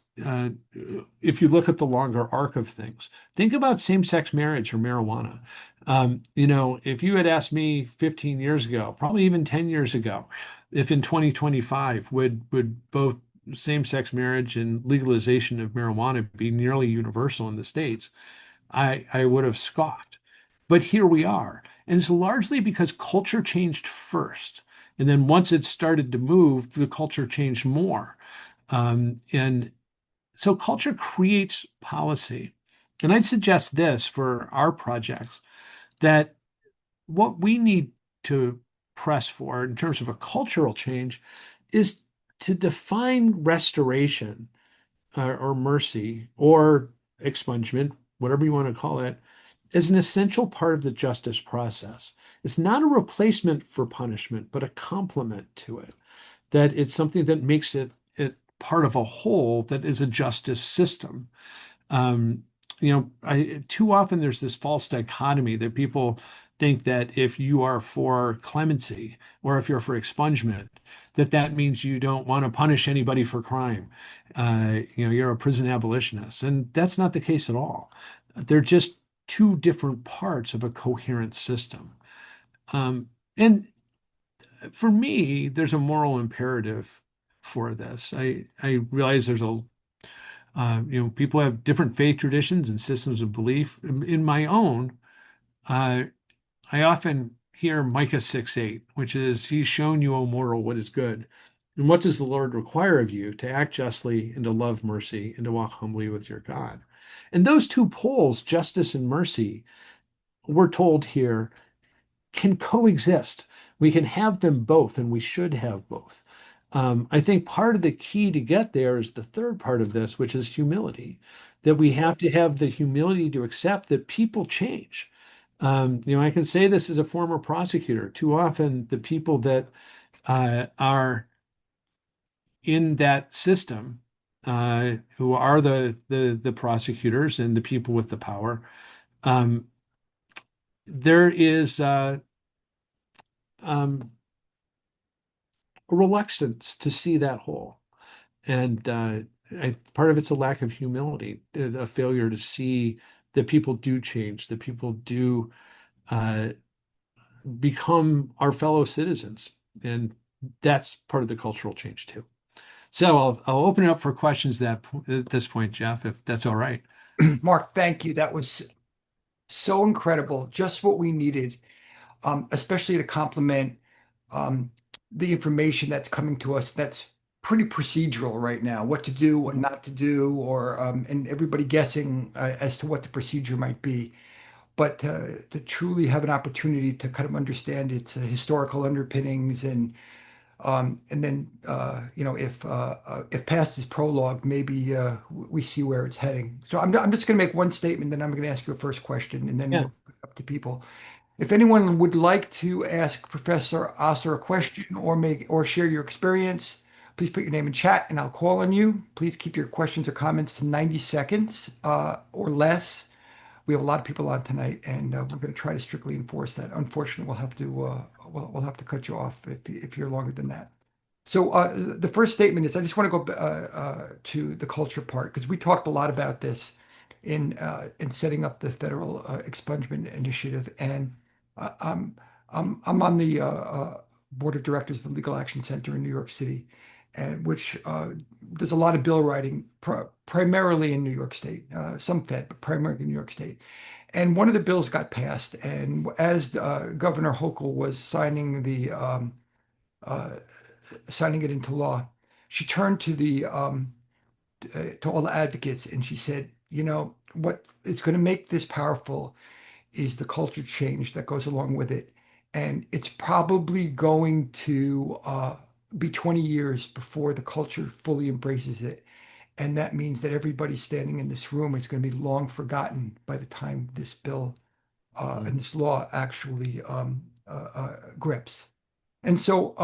If you look at the longer arc of things, think about same-sex marriage or marijuana. If you had asked me 15 years ago, probably even 10 years ago, if in 2025 would both same-sex marriage and legalization of marijuana be nearly universal in the States, I would have scoffed. But here we are. And it's largely because culture changed first. And then once it started to move, the culture changed more. And so culture creates policy. And I'd suggest this for our projects that what we need to press for in terms of a cultural change is to define restoration or mercy or expungement, whatever you want to call it, as an essential part of the justice process. It's not a replacement for punishment, but a complement to it, that it's something that makes it part of a whole that is a justice system. Too often there's this false dichotomy that people think that if you are for clemency or if you're for expungement, that means you don't want to punish anybody for crime. You're a prison abolitionist, and that's not the case at all. They're just two different parts of a coherent system. And for me, there's a moral imperative for this. I realize people have different faith traditions and systems of belief. In my own, I often hear Micah 6:8, which is, He's shown you, O mortal, what is good. And what does the Lord require of you? To act justly and to love mercy and to walk humbly with your God. And those two poles, justice and mercy, we're told here, can coexist. We can have them both, and we should have both. I think part of the key to get there is the third part of this, which is humility, that we have to have the humility to accept that people change. I can say this as a former prosecutor. Too often, the people that are in that system, who are the prosecutors and the people with the power, there is a reluctance to see that whole. And part of it's a lack of humility, a failure to see that people do change, that people do uh, become our fellow citizens. And that's part of the cultural change too. So I'll open it up for questions at this point, Jeff, if that's all right. Mark, thank you. That was so incredible. Just what we needed, especially to complement um, the information that's coming to us that's pretty procedural right now, what to do, what not to do, or and everybody guessing as to what the procedure might be. But to truly have an opportunity to kind of understand its historical underpinnings and And then, if past is prologue, maybe we see where it's heading. So I'm just going to make one statement, then I'm going to ask you a first question, and then Yeah. we'll put it up to people. If anyone would like to ask Professor Osler a question or share your experience, please put your name in chat and I'll call on you. Please keep your questions or comments to 90 seconds or less. We have a lot of people on tonight, and we're going to try to strictly enforce that. Unfortunately, we'll have to cut you off if you're longer than that. So the first statement is I just want to go to the culture part because we talked a lot about this in setting up the federal expungement initiative, and I'm on the board of directors of the Legal Action Center in New York City, and which does a lot of bill writing, primarily in New York State, some Fed, but primarily in New York State. And one of the bills got passed, and as Governor Hochul was uh, signing it into law, she turned to all the advocates and she said, what is going to make this powerful is the culture change that goes along with it. And it's probably going to be 20 years before the culture fully embraces it. And that means that everybody standing in this room is going to be long forgotten by the time this bill and this law actually grips. And so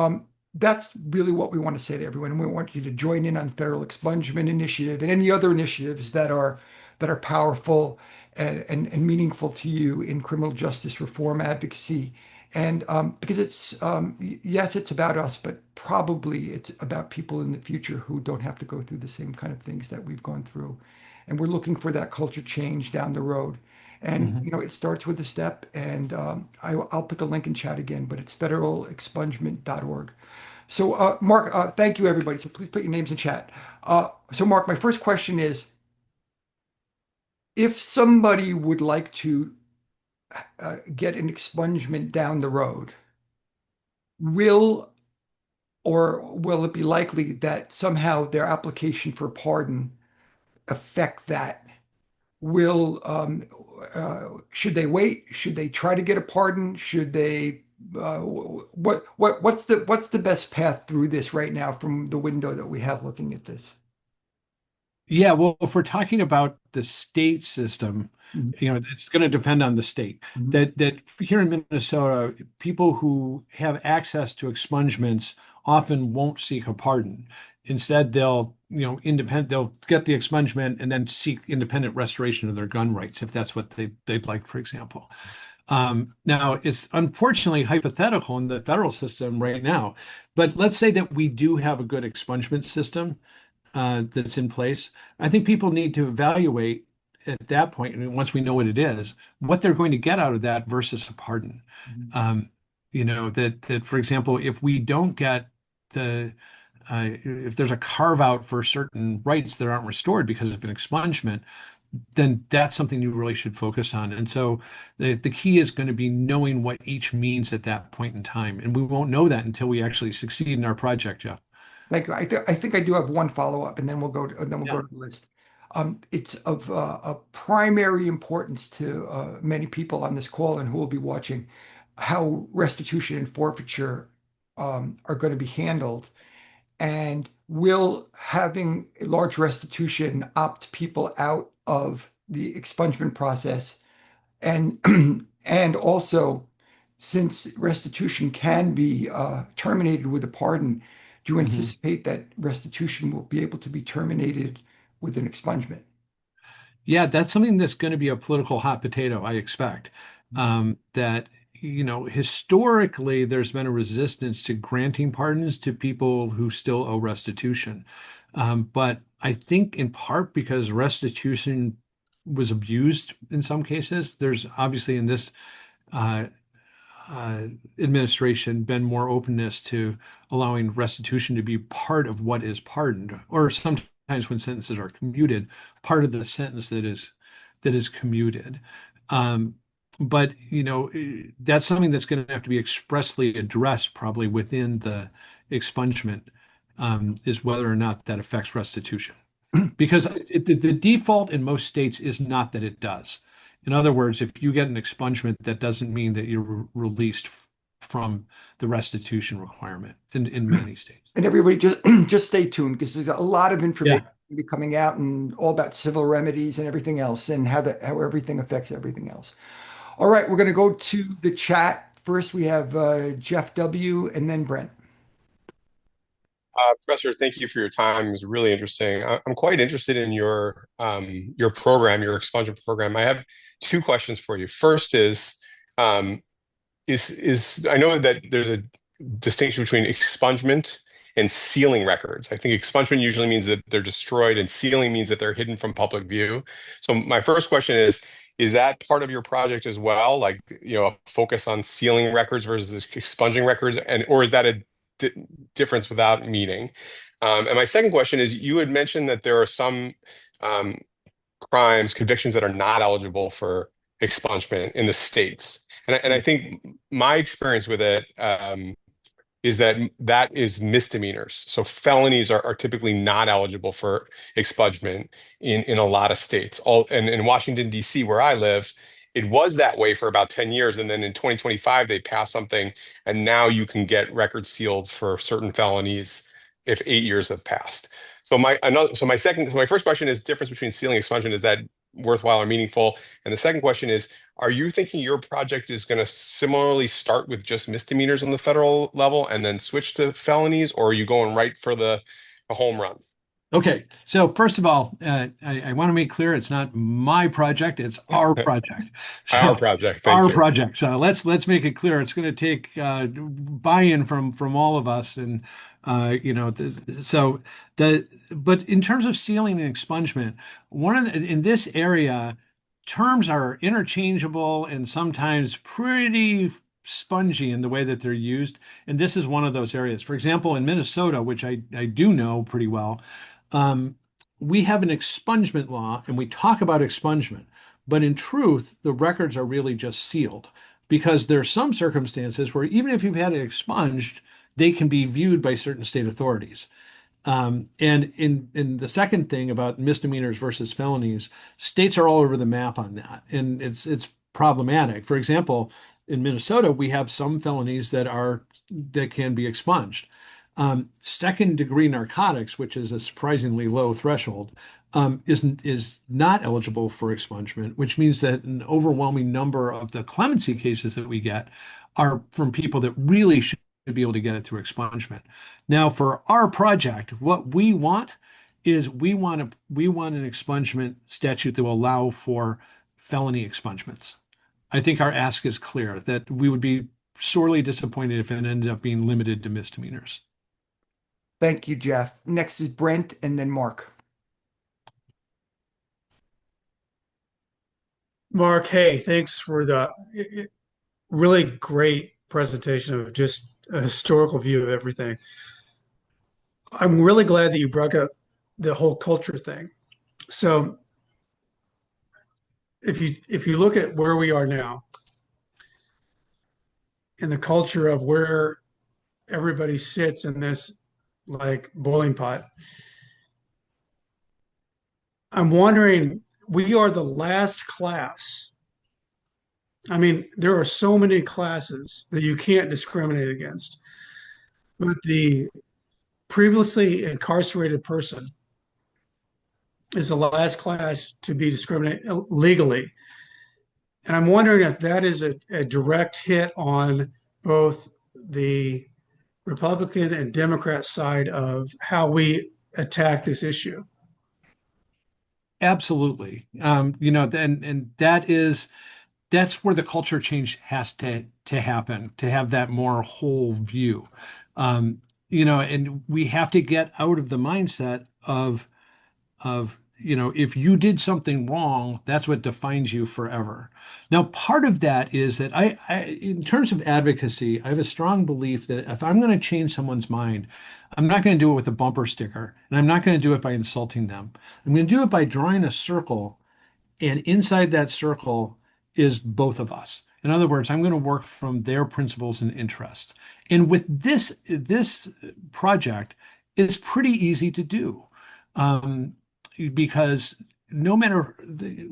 that's really what we want to say to everyone. And we want you to join in on federal expungement initiative and any other initiatives that are powerful and meaningful to you in criminal justice reform advocacy. And because yes, it's about us, but probably it's about people in the future who don't have to go through the same kind of things that we've gone through. And we're looking for that culture change down the road. And Mhm. it starts with a step, and I'll put the link in chat again, but it's federalexpungement.org. So, Mark, thank you, everybody. So please put your names in chat. So, Mark, my first question is, if somebody would like to get an expungement down the road, will will it be likely that somehow their application for pardon affect that? Will should they wait? Should they try to get a pardon? Should they what's the best path through this right now from the window that we have looking at this? Yeah, well, if we're talking about the state system, Mhm, it's going to depend on the state. mhm, That here in Minnesota, people who have access to expungements often won't seek a pardon. Instead, they'll get the expungement and then seek independent restoration of their gun rights if that's what they'd like, for example. Now, it's unfortunately hypothetical in the federal system right now, but let's say that we do have a good expungement system that's in place. I think people need to evaluate at that point, and once we know what it is, what they're going to get out of that versus a pardon. mhm. That for example, if we don't get if there's a carve out for certain rights that aren't restored because of an expungement, then that's something you really should focus on. And so the key is going to be knowing what each means at that point in time. And we won't know that until we actually succeed in our project, Jeff. Thank you. I think I do have one follow-up, and then we'll Yeah. go to the list. It's of primary importance to many people on this call and who will be watching how restitution and forfeiture are going to be handled. And will having a large restitution opt people out of the expungement process? And and also, since restitution can be terminated with a pardon, do you Mhm. anticipate that restitution will be able to be terminated with an expungement? Yeah, that's something that's going to be a political hot potato, I expect. That, historically, there's been a resistance to granting pardons to people who still owe restitution. But I think in part because restitution was abused in some cases, there's obviously in this uh, uh, administration been more openness to allowing restitution to be part of what is pardoned, or sometimes when sentences are commuted, part of the sentence that is commuted. Um, but that's something that's going to have to be expressly addressed probably within the expungement, is whether or not that affects restitution. Because the default in most states is not that it does. In other words, if you get an expungement, that doesn't mean that you're released from the restitution requirement in many states. And everybody just just stay tuned because there's a lot of information Yeah. be coming out and all about civil remedies and everything else and how everything affects everything else. All right, we're going to go to the chat. First, we have Jeff W. and then Brent. Professor, thank you for your time. It was really interesting. I'm quite interested in your program, your expungement program. I have two questions for you. First um, is I know that there's a distinction between expungement and sealing records. I think expungement usually means that they're destroyed, and sealing means that they're hidden from public view. So my first question is that part of your project as well? Like, a focus on sealing records versus expunging records, or is that a di difference without meaning? And my second question is, you had mentioned that there are some um, crimes, convictions that are not eligible for expungement in the states. And I think my experience with it is that is misdemeanors. So felonies are typically not eligible for expungement in a lot of states. And in Washington, D.C., where I live, it was that way for about 10 years. And then in 2025, they passed something, and now you can get records sealed for certain felonies if 8 years have passed. So my first question is difference between sealing and expungement. Is that worthwhile or meaningful? And the second question is, are you thinking your project is going to similarly start with just misdemeanors on the federal level and then switch to felonies, or are you going right for the home run? Okay, so first of all, I want to make clear it's not my project, it's our project. Our So project, thank our you. project. So let's make it clear. It's going to take buy-in from all of us, and but in terms of sealing and expungement, in this area, terms are interchangeable and sometimes pretty spongy in the way that they're used. And this is one of those areas. For example, in Minnesota, which I do know pretty well, um, we have an expungement law and we talk about expungement, but in truth, the records are really just sealed because there are some circumstances where even if you've had it expunged, they can be viewed by certain state authorities. And in the second thing about misdemeanors versus felonies, states are all over the map on that, and it's problematic. For example, in Minnesota, we have some felonies that can be expunged. Second degree narcotics, which is a surprisingly low threshold, is not eligible for expungement, which means that an overwhelming number of the clemency cases that we get are from people that really should be able to get it through expungement. Now, for our project, what we want is we want an expungement statute that will allow for felony expungements. I think our ask is clear that we would be sorely disappointed if it ended up being limited to misdemeanors. Thank you, Jeff. Next is Brent and then Mark. Mark, hey, thanks for the really great presentation of just a historical view of everything. I'm really glad that you brought up the whole culture thing. So if you look at where we are now in the culture of where everybody sits in this like boiling pot, I'm wondering, we are the last class. I mean, there are so many classes that you can't discriminate against, but the previously incarcerated person is the last class to be discriminated legally. And I'm wondering if that is a direct hit on both the Republican and Democrat side of how we attack this issue. Absolutely. And that's where the culture change has to happen, to have that more whole view. And we have to get out of the mindset of if you did something wrong, that's what defines you forever. Now, part of that is that in terms of advocacy, I have a strong belief that if I'm going to change someone's mind, I'm not going to do it with a bumper sticker, and I'm not going to do it by insulting them. I'm going to do it by drawing a circle, and inside that circle is both of us. In other words, I'm going to work from their principles and interests. And with this project, it's pretty easy to do. Um, because no matter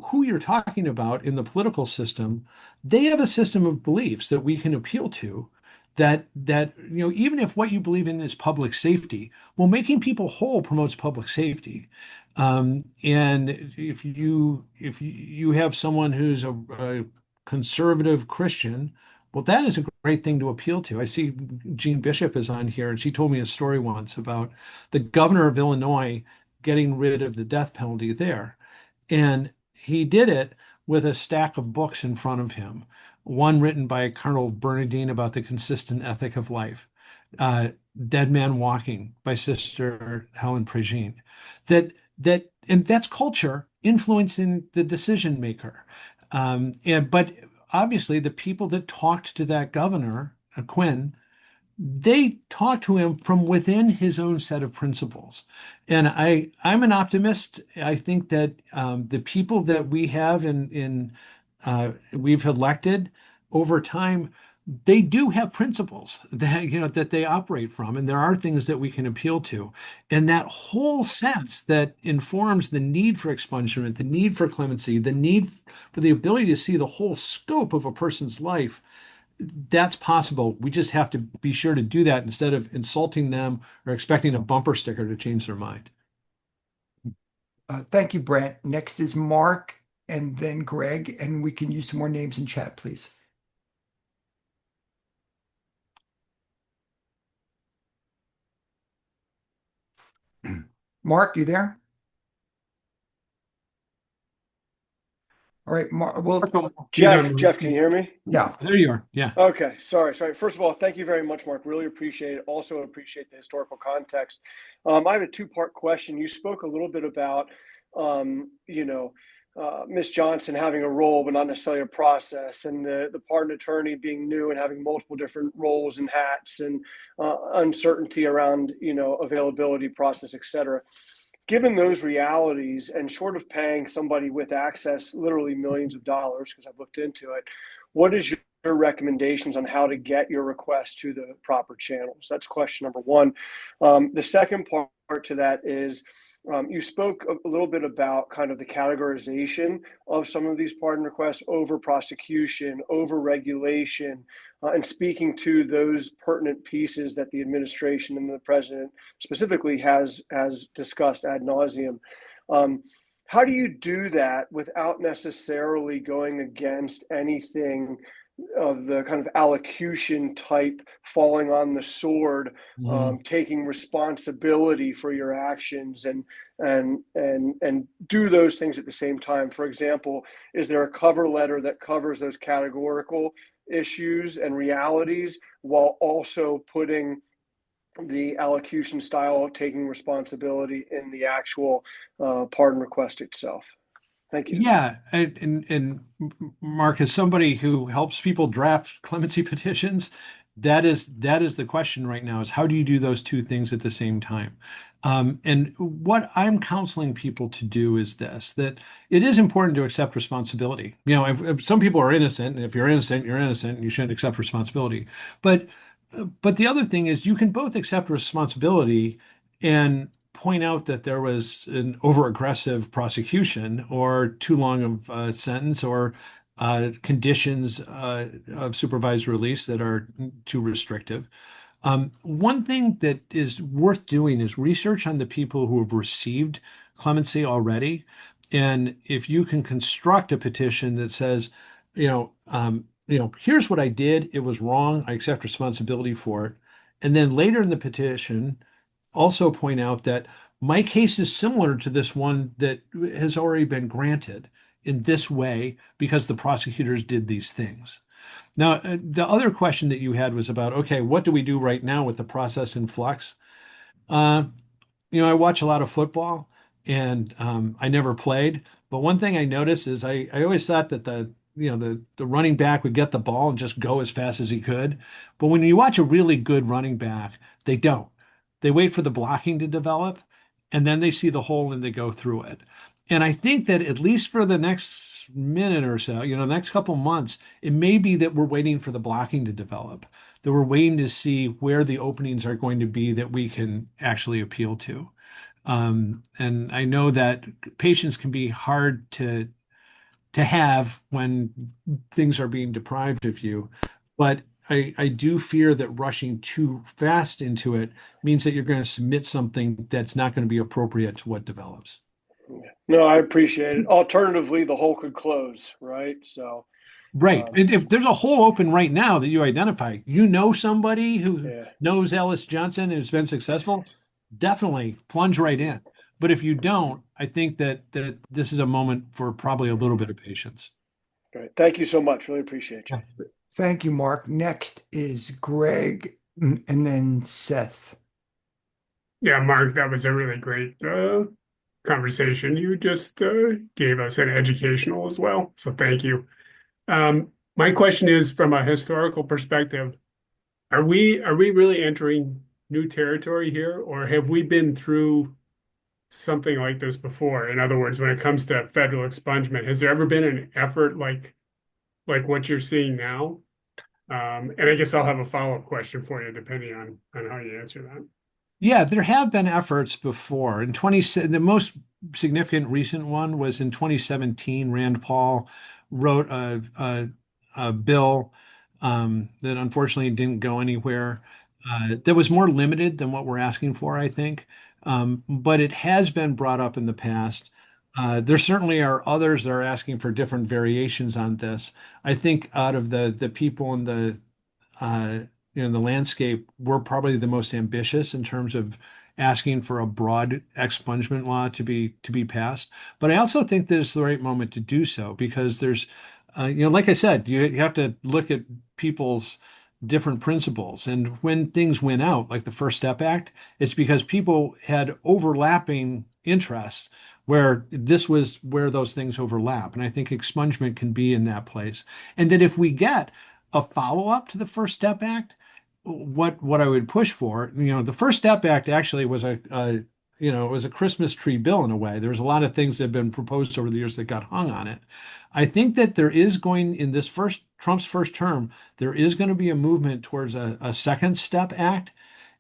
who you're talking about in the political system, they have a system of beliefs that we can appeal to that even if what you believe in is public safety, well, making people whole promotes public safety. And if you have someone who's a conservative Christian, well, that is a great thing to appeal to. I see Jean Bishop is on here, and she told me a story once about the governor of Illinois getting rid of the death penalty there. And he did it with a stack of books in front of him, one written by Colonel Bernardine about the consistent ethic of life, uh, Dead Man Walking by Sister Helen Prégine. And that's culture influencing the decision maker. But obviously, the people that talked to that governor, Quinn, they talk to him from within his own set of principles. And I'm an optimist. I think that the people that we have we've elected over time, they do have principles that they operate from, and there are things that we can appeal to. And that whole sense that informs the need for expungement, the need for clemency, the need for the ability to see the whole scope of a person's life, that's possible. We just have to be sure to do that instead of insulting them or expecting a bumper sticker to change their mind. Thank you, Brent. Next is Mark and then Greg, and we can use some more names in chat, please. Mark, you there? All right, Mark. Well, Jeff, can you hear me? yeah. There you are. Yeah. Okay, sorry. First of all, thank you very much, Mark. Really appreciate it. Also appreciate the historical context. I have a two-part question. You spoke a little bit about, Miss Johnson having a role, but not necessarily a process, and the pardon attorney being new and having multiple different roles and hats, and uncertainty around, availability, process, et cetera. Given those realities, and short of paying somebody with access literally millions of dollars, because I've looked into it, what is your recommendations on how to get your request to the proper channels? That's question number one. The second part to that is, you spoke a little bit about kind of the categorization of some of these pardon requests, over prosecution, over regulation, and speaking to those pertinent pieces that the administration and the president specifically has discussed ad nauseum. How do you do that without necessarily going against anything of the kind of allocution type, falling on the sword, taking responsibility for your actions, and do those things at the same time? For example, is there a cover letter that covers those categorical issues and realities while also putting the allocution style, taking responsibility in the actual pardon request itself? Thank you. Yeah, and Mark, as somebody who helps people draft clemency petitions, that is the question right now: is how do you do those two things at the same time? And what I'm counseling people to do is this: that it is important to accept responsibility. If some people are innocent, and if you're innocent, you're innocent, and you shouldn't accept responsibility. But the other thing is, you can both accept responsibility and point out that there was an over-aggressive prosecution or too long of a sentence, or conditions of supervised release that are too restrictive. One thing that is worth doing is research on the people who have received clemency already. And if you can construct a petition that says, here's what I did, it was wrong, I accept responsibility for it. And then later in the petition, also point out that my case is similar to this one that has already been granted in this way because the prosecutors did these things. Now, the other question that you had was about, okay, what do we do right now with the process in flux? I watch a lot of football, and I never played. But one thing I noticed is I always thought that the running back would get the ball and just go as fast as he could. But when you watch a really good running back, they don't. They wait for the blocking to develop, and then they see the hole and they go through it. And I think that at least for the next minute or so, the next couple months, it may be that we're waiting for the blocking to develop, that we're waiting to see where the openings are going to be that we can actually appeal to. And I know that patience can be hard to have when things are being deprived of you. But I do fear that rushing too fast into it means that you're going to submit something that's not going to be appropriate to what develops. No, I appreciate it. Alternatively, the hole could close, right? So, Right. And if there's a hole open right now that you identify, you know somebody who yeah, knows Ellis Johnson who's been successful, definitely plunge right in. But if you don't, I think that this is a moment for probably a little bit of patience. great. Thank you so much. Really appreciate you. Thank you, Mark. Next is Greg and then Seth. Yeah, Mark, that was a really great conversation. You just gave us an educational as well. So thank you. My question is from a historical perspective, are we really entering new territory here, or have we been through something like this before? In other words, when it comes to federal expungement, has there ever been an effort like what you're seeing now? And I guess I'll have a follow-up question for you depending on how you answer that. Yeah, there have been efforts before. The most significant recent one was in 2017. Rand Paul wrote a bill that unfortunately didn't go anywhere. That was more limited than what we're asking for, I think. But it has been brought up in the past. There certainly are others that are asking for different variations on this. I think out of the people in uh, the landscape, we're probably the most ambitious in terms of asking for a broad expungement law to be passed. But I also think that it's the right moment to do so because there's, like I said, you have to look at people's different principles. And when things went out, like the First Step Act, it's because people had overlapping interests where this was where those things overlap. And I think expungement can be in that place. And that if we get a follow-up to the First Step Act, what I would push for, the First Step Act actually was it was a Christmas tree bill in a way. There was a lot of things that have been proposed over the years that got hung on it. I think that there is going in this Trump's first term, there is going to be a movement towards a Second Step Act,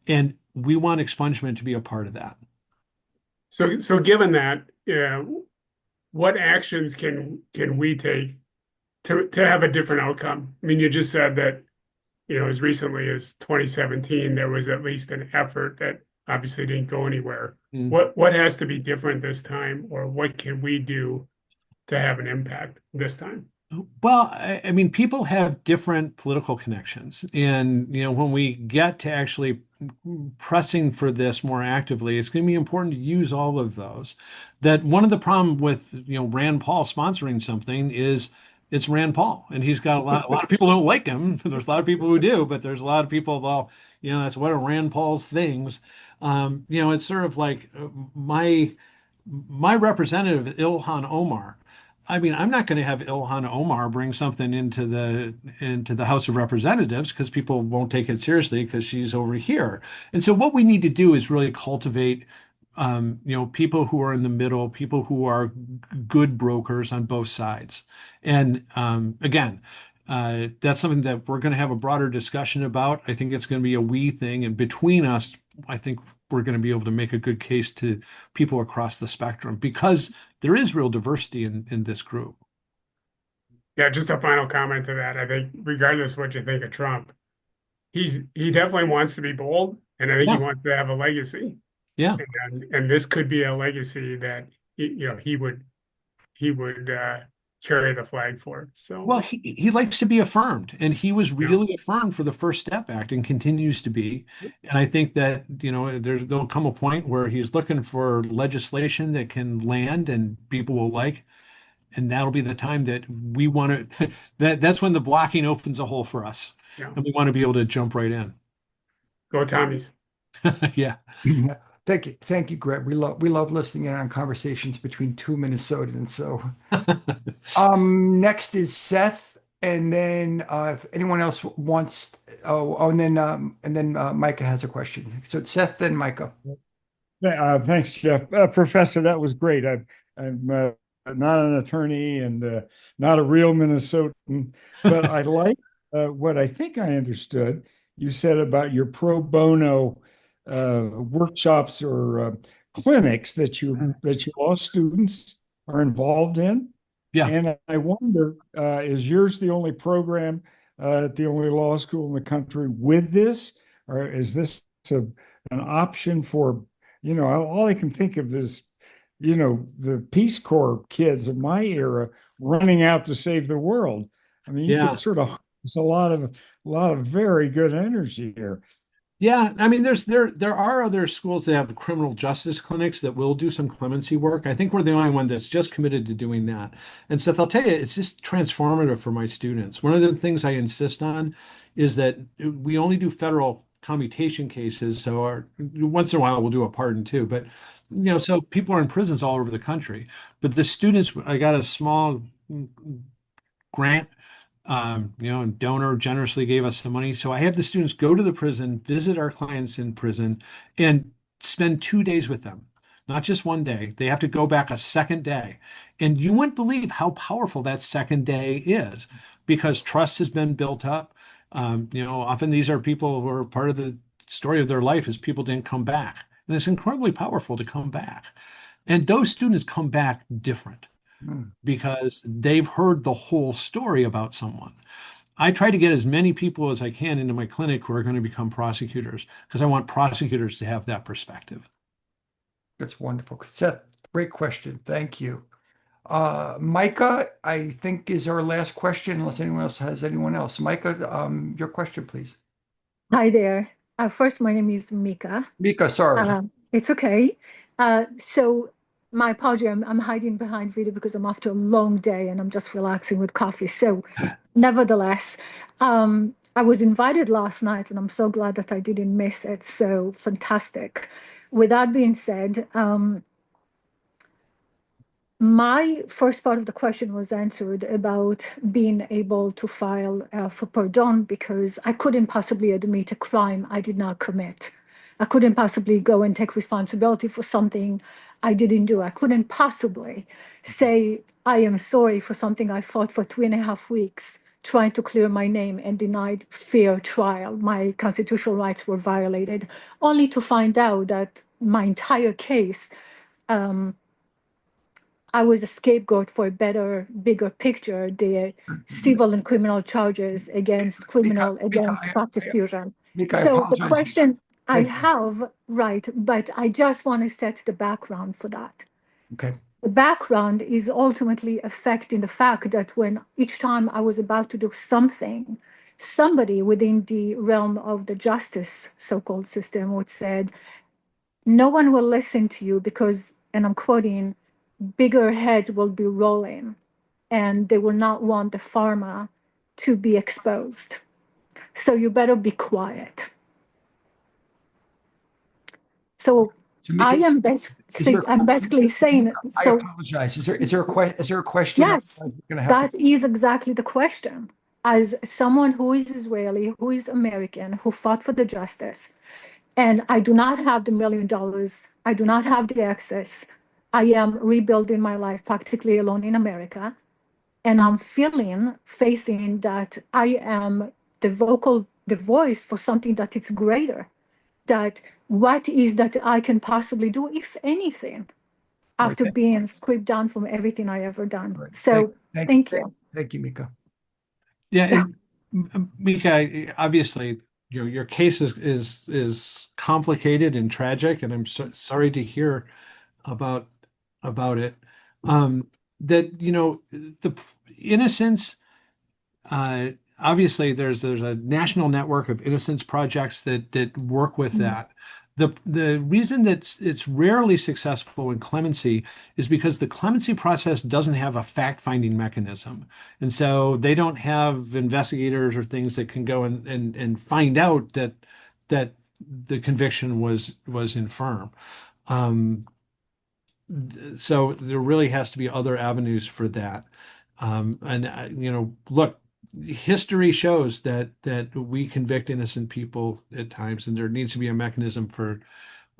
and we want expungement to be a part of that. So given that, what actions can we take to have a different outcome? I mean, you just said that, as recently as 2017, there was at least an effort that obviously didn't go anywhere. What has to be different this time, or what can we do to have an impact this time? Well, I mean, people have different political connections. And, when we get to actually pressing for this more actively, it's going to be important to use all of those. That one of the problem with, Rand Paul sponsoring something is it's Rand Paul, and he's got a lot of people don't like him. There's a lot of people who do, but there's a lot of people, well, that's one of Rand Paul's things. It's sort of like my representative, Ilhan Omar. I mean, I'm not going to have Ilhan Omar bring something into the House of Representatives because people won't take it seriously because she's over here. And so what we need to do is really cultivate, people who are in the middle, people who are good brokers on both sides. And again, that's something that we're going to have a broader discussion about. I think it's going to be a we thing, and between us, I think we're going to be able to make a good case to people across the spectrum because there is real diversity in this group. Yeah, just a final comment to that. I think regardless of what you think of Trump, he definitely wants to be bold, and I think he wants to have a legacy. Yeah. And this could be a legacy that he would carry the flag for. So well, he likes to be affirmed, and he was really affirmed for the First Step Act and continues to be. And I think that there'll come a point where he's looking for legislation that can land and people will like, and that'll be the time that we want to. That's when the blocking opens a hole for us, and we want to be able to jump right in. Go Tommies! Yeah. Thank you, Greg. We love listening in on conversations between two Minnesotans. So, next is Seth, and then if anyone else wants, and then Micah has a question. So it's Seth, then Micah. Thanks, Jeff. Professor, that was great. I'm not an attorney and not a real Minnesotan, but I like what I think I understood you said about your pro bono workshops or clinics that you law students are involved in. Yeah. And I wonder, is yours the only program at the only law school in the country with this? Or is this an option for, all I can think of is, the Peace Corps kids of my era running out to save the world. I mean, you Yeah. could sort of, there's a lot of very good energy here. Yeah, I mean, there are other schools that have criminal justice clinics that will do some clemency work. I think we're the only one that's just committed to doing that. And Seth, I'll tell you, it's just transformative for my students. One of the things I insist on is that we only do federal commutation cases. So once in a while we'll do a pardon too. But so people are in prisons all over the country. But the students, I got a small grant, and donor generously gave us some money. So I have the students go to the prison, visit our clients in prison, and spend 2 days with them, not just one day. They have to go back a second day. And you wouldn't believe how powerful that second day is because trust has been built up. Often these are people who are part of the story of their life is people didn't come back. And it's incredibly powerful to come back. And those students come back different because they've heard the whole story about someone. I try to get as many people as I can into my clinic who are going to become prosecutors because I want prosecutors to have that perspective. That's wonderful. Seth, great question. Thank you. Micah, I think is our last question, unless anyone else has anyone else. Micah, your question, please. Hi there. First, my name is Mika. Mika, sorry. It's okay. So my apology, I'm hiding behind video because I'm after a long day and I'm just relaxing with coffee. So nevertheless, I was invited last night and I'm so glad that I didn't miss it. So fantastic. With that being said, my first part of the question was answered about being able to file for pardon because I couldn't possibly admit a crime I did not commit. I couldn't possibly go and take responsibility for something I didn't do. I couldn't possibly say I am sorry for something I fought for 2.5 weeks trying to clear my name and denied fair trial. My constitutional rights were violated, only to find out that my entire case, I was a scapegoat for a better, bigger picture, the civil and criminal charges against prosecution. Mika, I So the apologize. question I Thank you. have, right, but I just want to set the background for that. Okay. The background is ultimately affecting the fact that when each time I was about to do something, somebody within the realm of the justice so-called system would said, no one will listen to you because, and I'm quoting, bigger heads will be rolling and they will not want the pharma to be exposed. So you better be quiet. So Mika, I am I'm basically saying, I apologize. Is there a question? Yes, that is exactly the question. As someone who is Israeli, who is American, who fought for the justice, and I do not have the $1 million, I do not have the access. I am rebuilding my life practically alone in America. And I'm facing that I am the voice for something that is greater. That what is that I can possibly do, if anything, after being stripped down from everything I ever done. Right. So thank you. Thank you, Mika. Yeah, and Mika, obviously, your case is complicated and tragic, and I'm sorry to hear about it. That the innocence. Obviously, there's a national network of innocence projects that work with that. The reason that it's rarely successful in clemency is because the clemency process doesn't have a fact-finding mechanism. And so they don't have investigators or things that can go and find out that the conviction was infirm. So there really has to be other avenues for that. Look, history shows that we convict innocent people at times, and there needs to be a mechanism for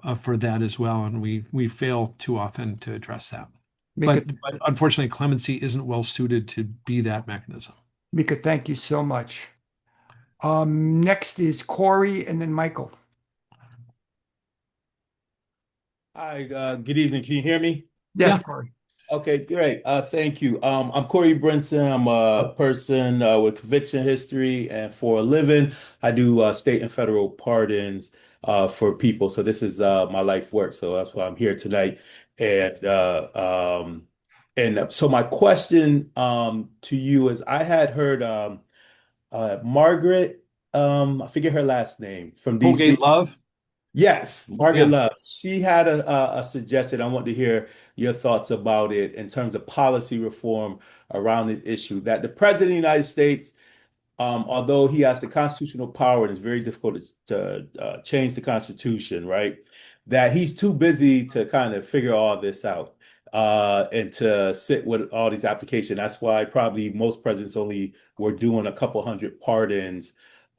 that as well, and we fail too often to address that. But unfortunately, clemency isn't well suited to be that mechanism. Mika, thank you so much. Next is Corey and then Michael. Hi, good evening. Can you hear me? Yes, Corey. Okay, great. Thank you. I'm Corey Brinson. I'm a person with conviction history, and for a living, I do state and federal pardons for people. So this is my life work. So that's why I'm here tonight. And so my question to you is, I had heard Margaret, I forget her last name, from Colgate DC. Love. Yes, Margaret Yeah. Love. She had a suggestion. I want to hear your thoughts about it in terms of policy reform around this issue. That the President of the United States, although he has the constitutional power and it's very difficult to change the Constitution, right? That he's too busy to kind of figure all this out and to sit with all these applications. That's why probably most presidents only were doing a couple hundred pardons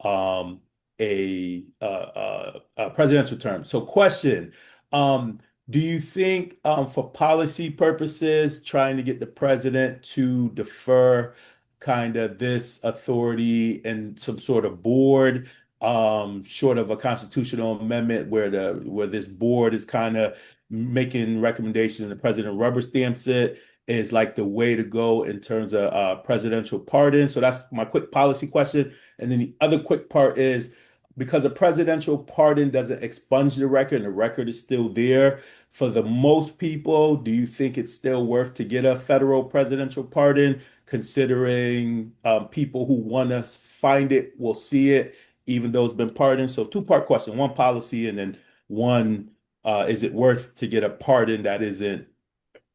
um, a presidential term. So, question. Do you think, for policy purposes, trying to get the president to defer kind of this authority and some sort of board, short of a constitutional amendment where this board is kind of making recommendations and the president rubber stamps it, is like the way to go in terms of presidential pardon? So that's my quick policy question. And then the other quick part is, because a presidential pardon doesn't expunge the record and the record is still there, for the most people, do you think it's still worth to get a federal presidential pardon, considering people who want to find it will see it, even though it's been pardoned? So two-part question, one policy, and then one, is it worth to get a pardon that isn't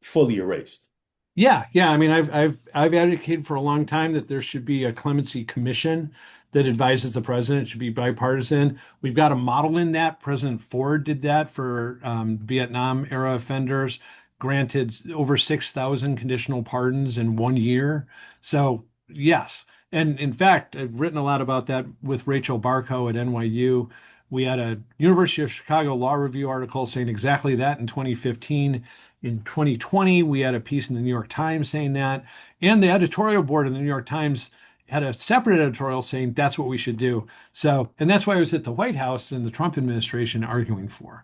fully erased? Yeah, yeah. I mean, I've advocated for a long time that there should be a clemency commission that advises the president. It should be bipartisan. We've got a model in that. President Ford did that for Vietnam era offenders, granted over 6,000 conditional pardons in 1 year. So yes, and in fact, I've written a lot about that with Rachel Barkow at NYU. We had a University of Chicago Law Review article saying exactly that in 2015. In 2020, we had a piece in the New York Times saying that, and the editorial board of the New York Times had a separate editorial saying that's what we should do. So, and that's why I was at the White House in the Trump administration arguing for.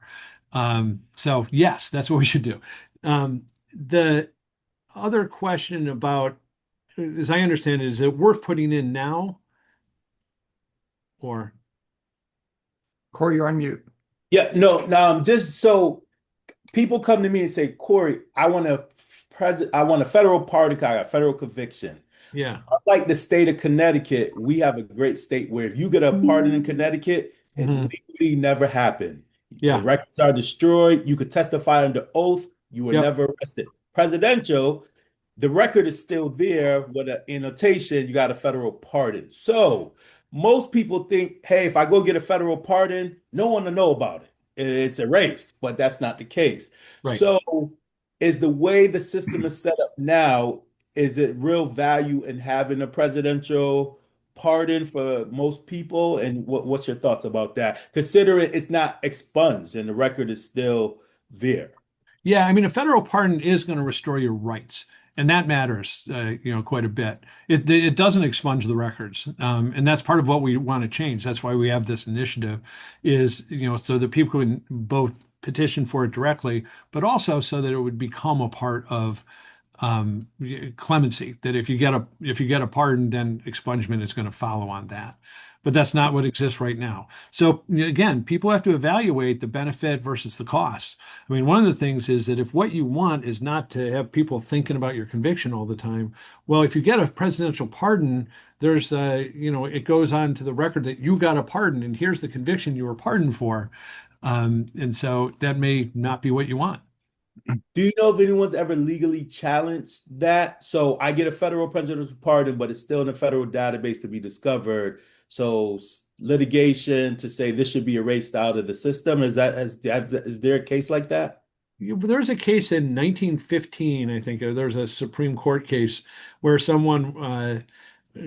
So yes, that's what we should do. The other question about, as I understand it, is it worth putting in now or? Corey, you're on mute. Yeah, no, just so people come to me and say, Corey, I want a federal pardon, 'cause I got federal conviction. Yeah, Unlike the state of Connecticut, we have a great state where if you get a pardon in Connecticut, it Mhm. legally never happened. The Yeah, records are destroyed. You could testify under oath. You were yep, never arrested. Presidential, the record is still there with an annotation. You got a federal pardon. So most people think, hey, if I go get a federal pardon, no one will know about it. It's erased, but that's not the case. right. So is the way the system is set up now, is it real value in having a presidential pardon for most people? And what's your thoughts about that? Considering it's not expunged and the record is still there. Yeah, I mean, a federal pardon is going to restore your rights, and that matters, quite a bit. It doesn't expunge the records, and that's part of what we want to change. That's why we have this initiative, is so that people can both petition for it directly, but also so that it would become a part of clemency. That if you get a pardon, then expungement is going to follow on that. But that's not what exists right now. So again, people have to evaluate the benefit versus the cost. I mean, one of the things is that if what you want is not to have people thinking about your conviction all the time, well, if you get a presidential pardon, there's it goes on to the record that you got a pardon and here's the conviction you were pardoned for. And so that may not be what you want. Do you know if anyone's ever legally challenged that? So I get a federal presidential pardon, but it's still in a federal database to be discovered. So litigation to say this should be erased out of the system. Is there a case like that? There was a case in 1915, I think. There's a Supreme Court case where someone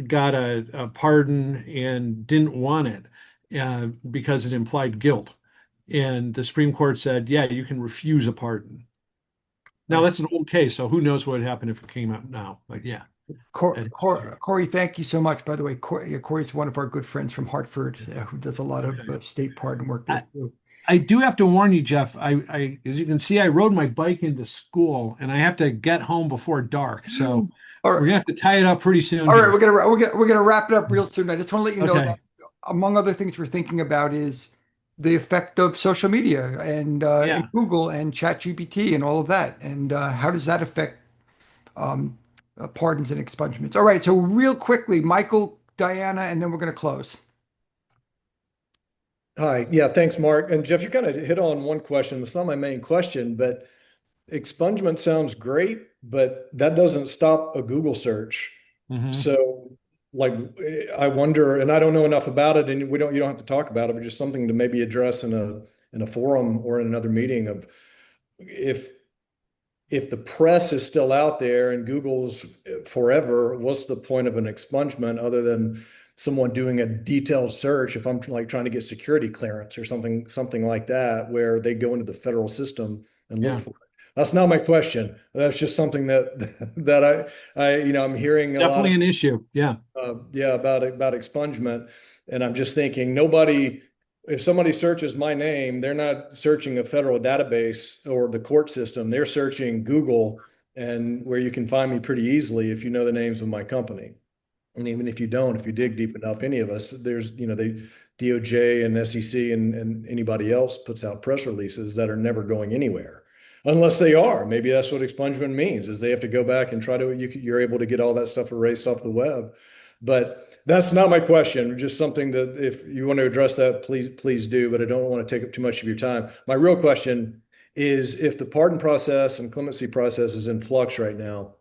got a pardon and didn't want it because it implied guilt. And the Supreme Court said, yeah, you can refuse a pardon. Now, that's an old case, so who knows what would happen if it came out now. But yeah. Corey, thank you so much. By the way, Corey's one of our good friends from Hartford, who does a lot of state pardon work there too. I do have to warn you, Jeff. As you can see, I rode my bike into school, and I have to get home before dark. So All we're right, gonna have to tie it up pretty soon all right, here. we're gonna wrap it up real soon. I just want to let you know that Okay. among other things we're thinking about is the effect of social media and Yeah. Google and ChatGPT and all of that, and how does that affect um, pardons and expungements? All right, so real quickly, Michael, Diana, and then we're going to close. Hi. Yeah, thanks, Mark. And Jeff, you kind of hit on one question. It's not my main question, but expungement sounds great, but that doesn't stop a Google search. Hmm. So, like, I wonder, and I don't know enough about it, and you don't have to talk about it, but just something to maybe address in a forum or in another meeting of if if the press is still out there and Google's forever, what's the point of an expungement other than someone doing a detailed search if I'm like trying to get security clearance or something like that, where they go into the federal system and look Yeah. for it? That's not my question. That's just something that that I'm hearing a lot Definitely of an issue. Yeah. yeah, about expungement, and I'm just thinking if somebody searches my name, they're not searching a federal database or the court system. They're searching Google, and where you can find me pretty easily if you know the names of my company. And even if you don't, if you dig deep enough, any of us, there's, they DOJ and SEC and anybody else puts out press releases that are never going anywhere. Unless they are. Maybe that's what expungement means, is they have to go back and you're able to get all that stuff erased off the web. But that's not my question. Just something that if you want to address that, please do. But I don't want to take up too much of your time. My real question is, if the pardon process and clemency process is in flux right now,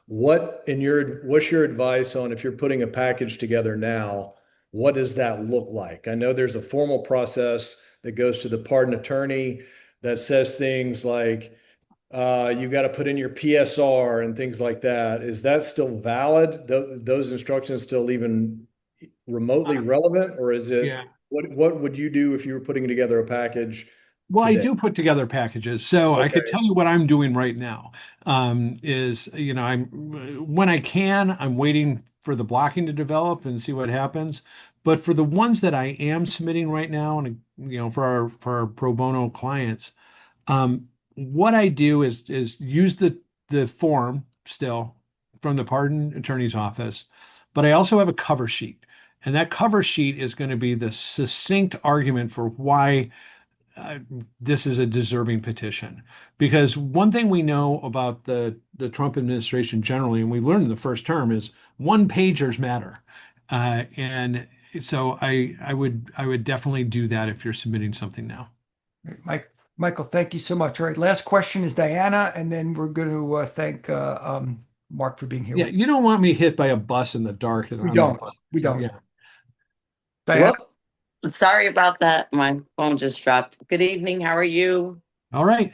what's your advice on, if you're putting a package together now, what does that look like? I know there's a formal process that goes to the pardon attorney that says things like you got to put in your PSR and things like that. Is that still valid? Those instructions still even remotely relevant, or is Yeah. it what would you do if you were putting together a package Well, I today? do put together packages, so I could Okay. tell you what I'm doing right now. Is I'm when I can, I'm waiting for the blocking to develop and see what happens. But for the ones that I am submitting right now, and for our pro bono clients, what I do is use the form still from the pardon attorney's office, but I also have a cover sheet, and that cover sheet is going to be the succinct argument for why uh, this is a deserving petition. Because one thing we know about the Trump administration generally, and we learned in the first term, is one pagers matter. And so I would definitely do that if you're submitting something now. Mike, Michael, thank you so much. All right, last question is Diana, and then we're going to thank Mark for being here Yeah, with. you don't want me hit by a bus in the dark and We on the don't. bus. We don't. Yeah. Diana, Well, sorry about that. My phone just dropped. Good evening. How are you? All right.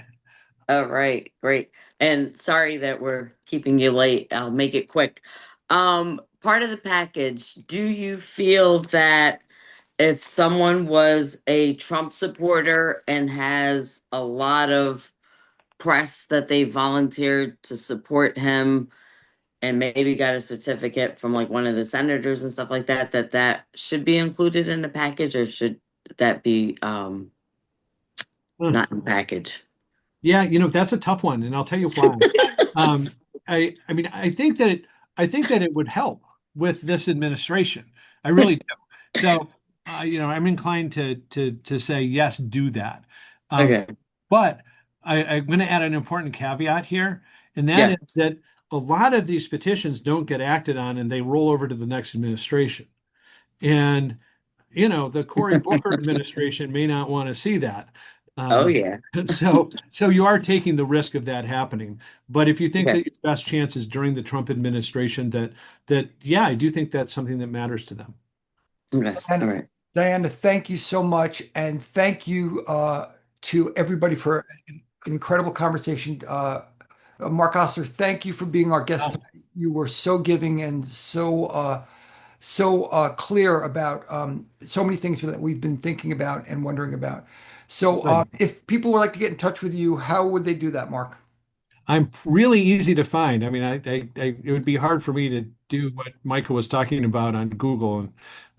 All right, great. And sorry that we're keeping you late. I'll make it quick. Part of the package, do you feel that if someone was a Trump supporter and has a lot of press that they volunteered to support him and maybe got a certificate from like one of the senators and stuff like that, that should be included in the package, or should that be Hmm. not in the package? Yeah, that's a tough one, and I'll tell you why. Um, I mean, I think that it would help with this administration. I really do. So, I'm inclined to say yes, do that. Um, Okay. but I'm going to add an important caveat here, and that is Yes. that a lot of these petitions don't get acted on, and they roll over to the next administration. And the Cory Booker administration may not want to see that. Oh Um, yeah. so you are taking the risk of that happening. But if you think Okay. that your best chance is during the Trump administration, that yeah, I do think that's something that matters to them. Okay. All and right. Diana, thank you so much, and thank you to everybody for an incredible conversation. Mark Osler, thank you for being our guest Wow. tonight. You were so giving and so clear about so many things that we've been thinking about and wondering about. So, Good. if people would like to get in touch with you, how would they do that, Mark? I'm really easy to find. I mean, it would be hard for me do what Michael was talking about on Google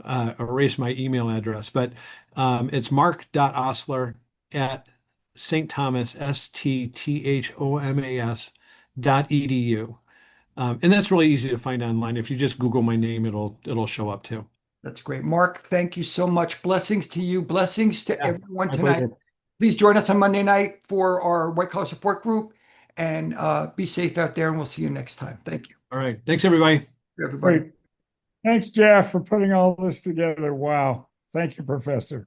and erase my email address. But it's mark.osler at St. Thomas, STTHOMAS.edu. And that's really easy to find online. If you just Google my name, it'll show up too. That's great. Mark, thank you so much. Blessings to you. Blessings to everyone My tonight. pleasure. Please join us on Monday night for our White Collar Support Group, and be safe out there, and we'll see you next time. Thank you. All right. Thanks, everybody. Everybody. Great. Thanks, Jeff, for putting all this together. Wow. Thank you, Professor.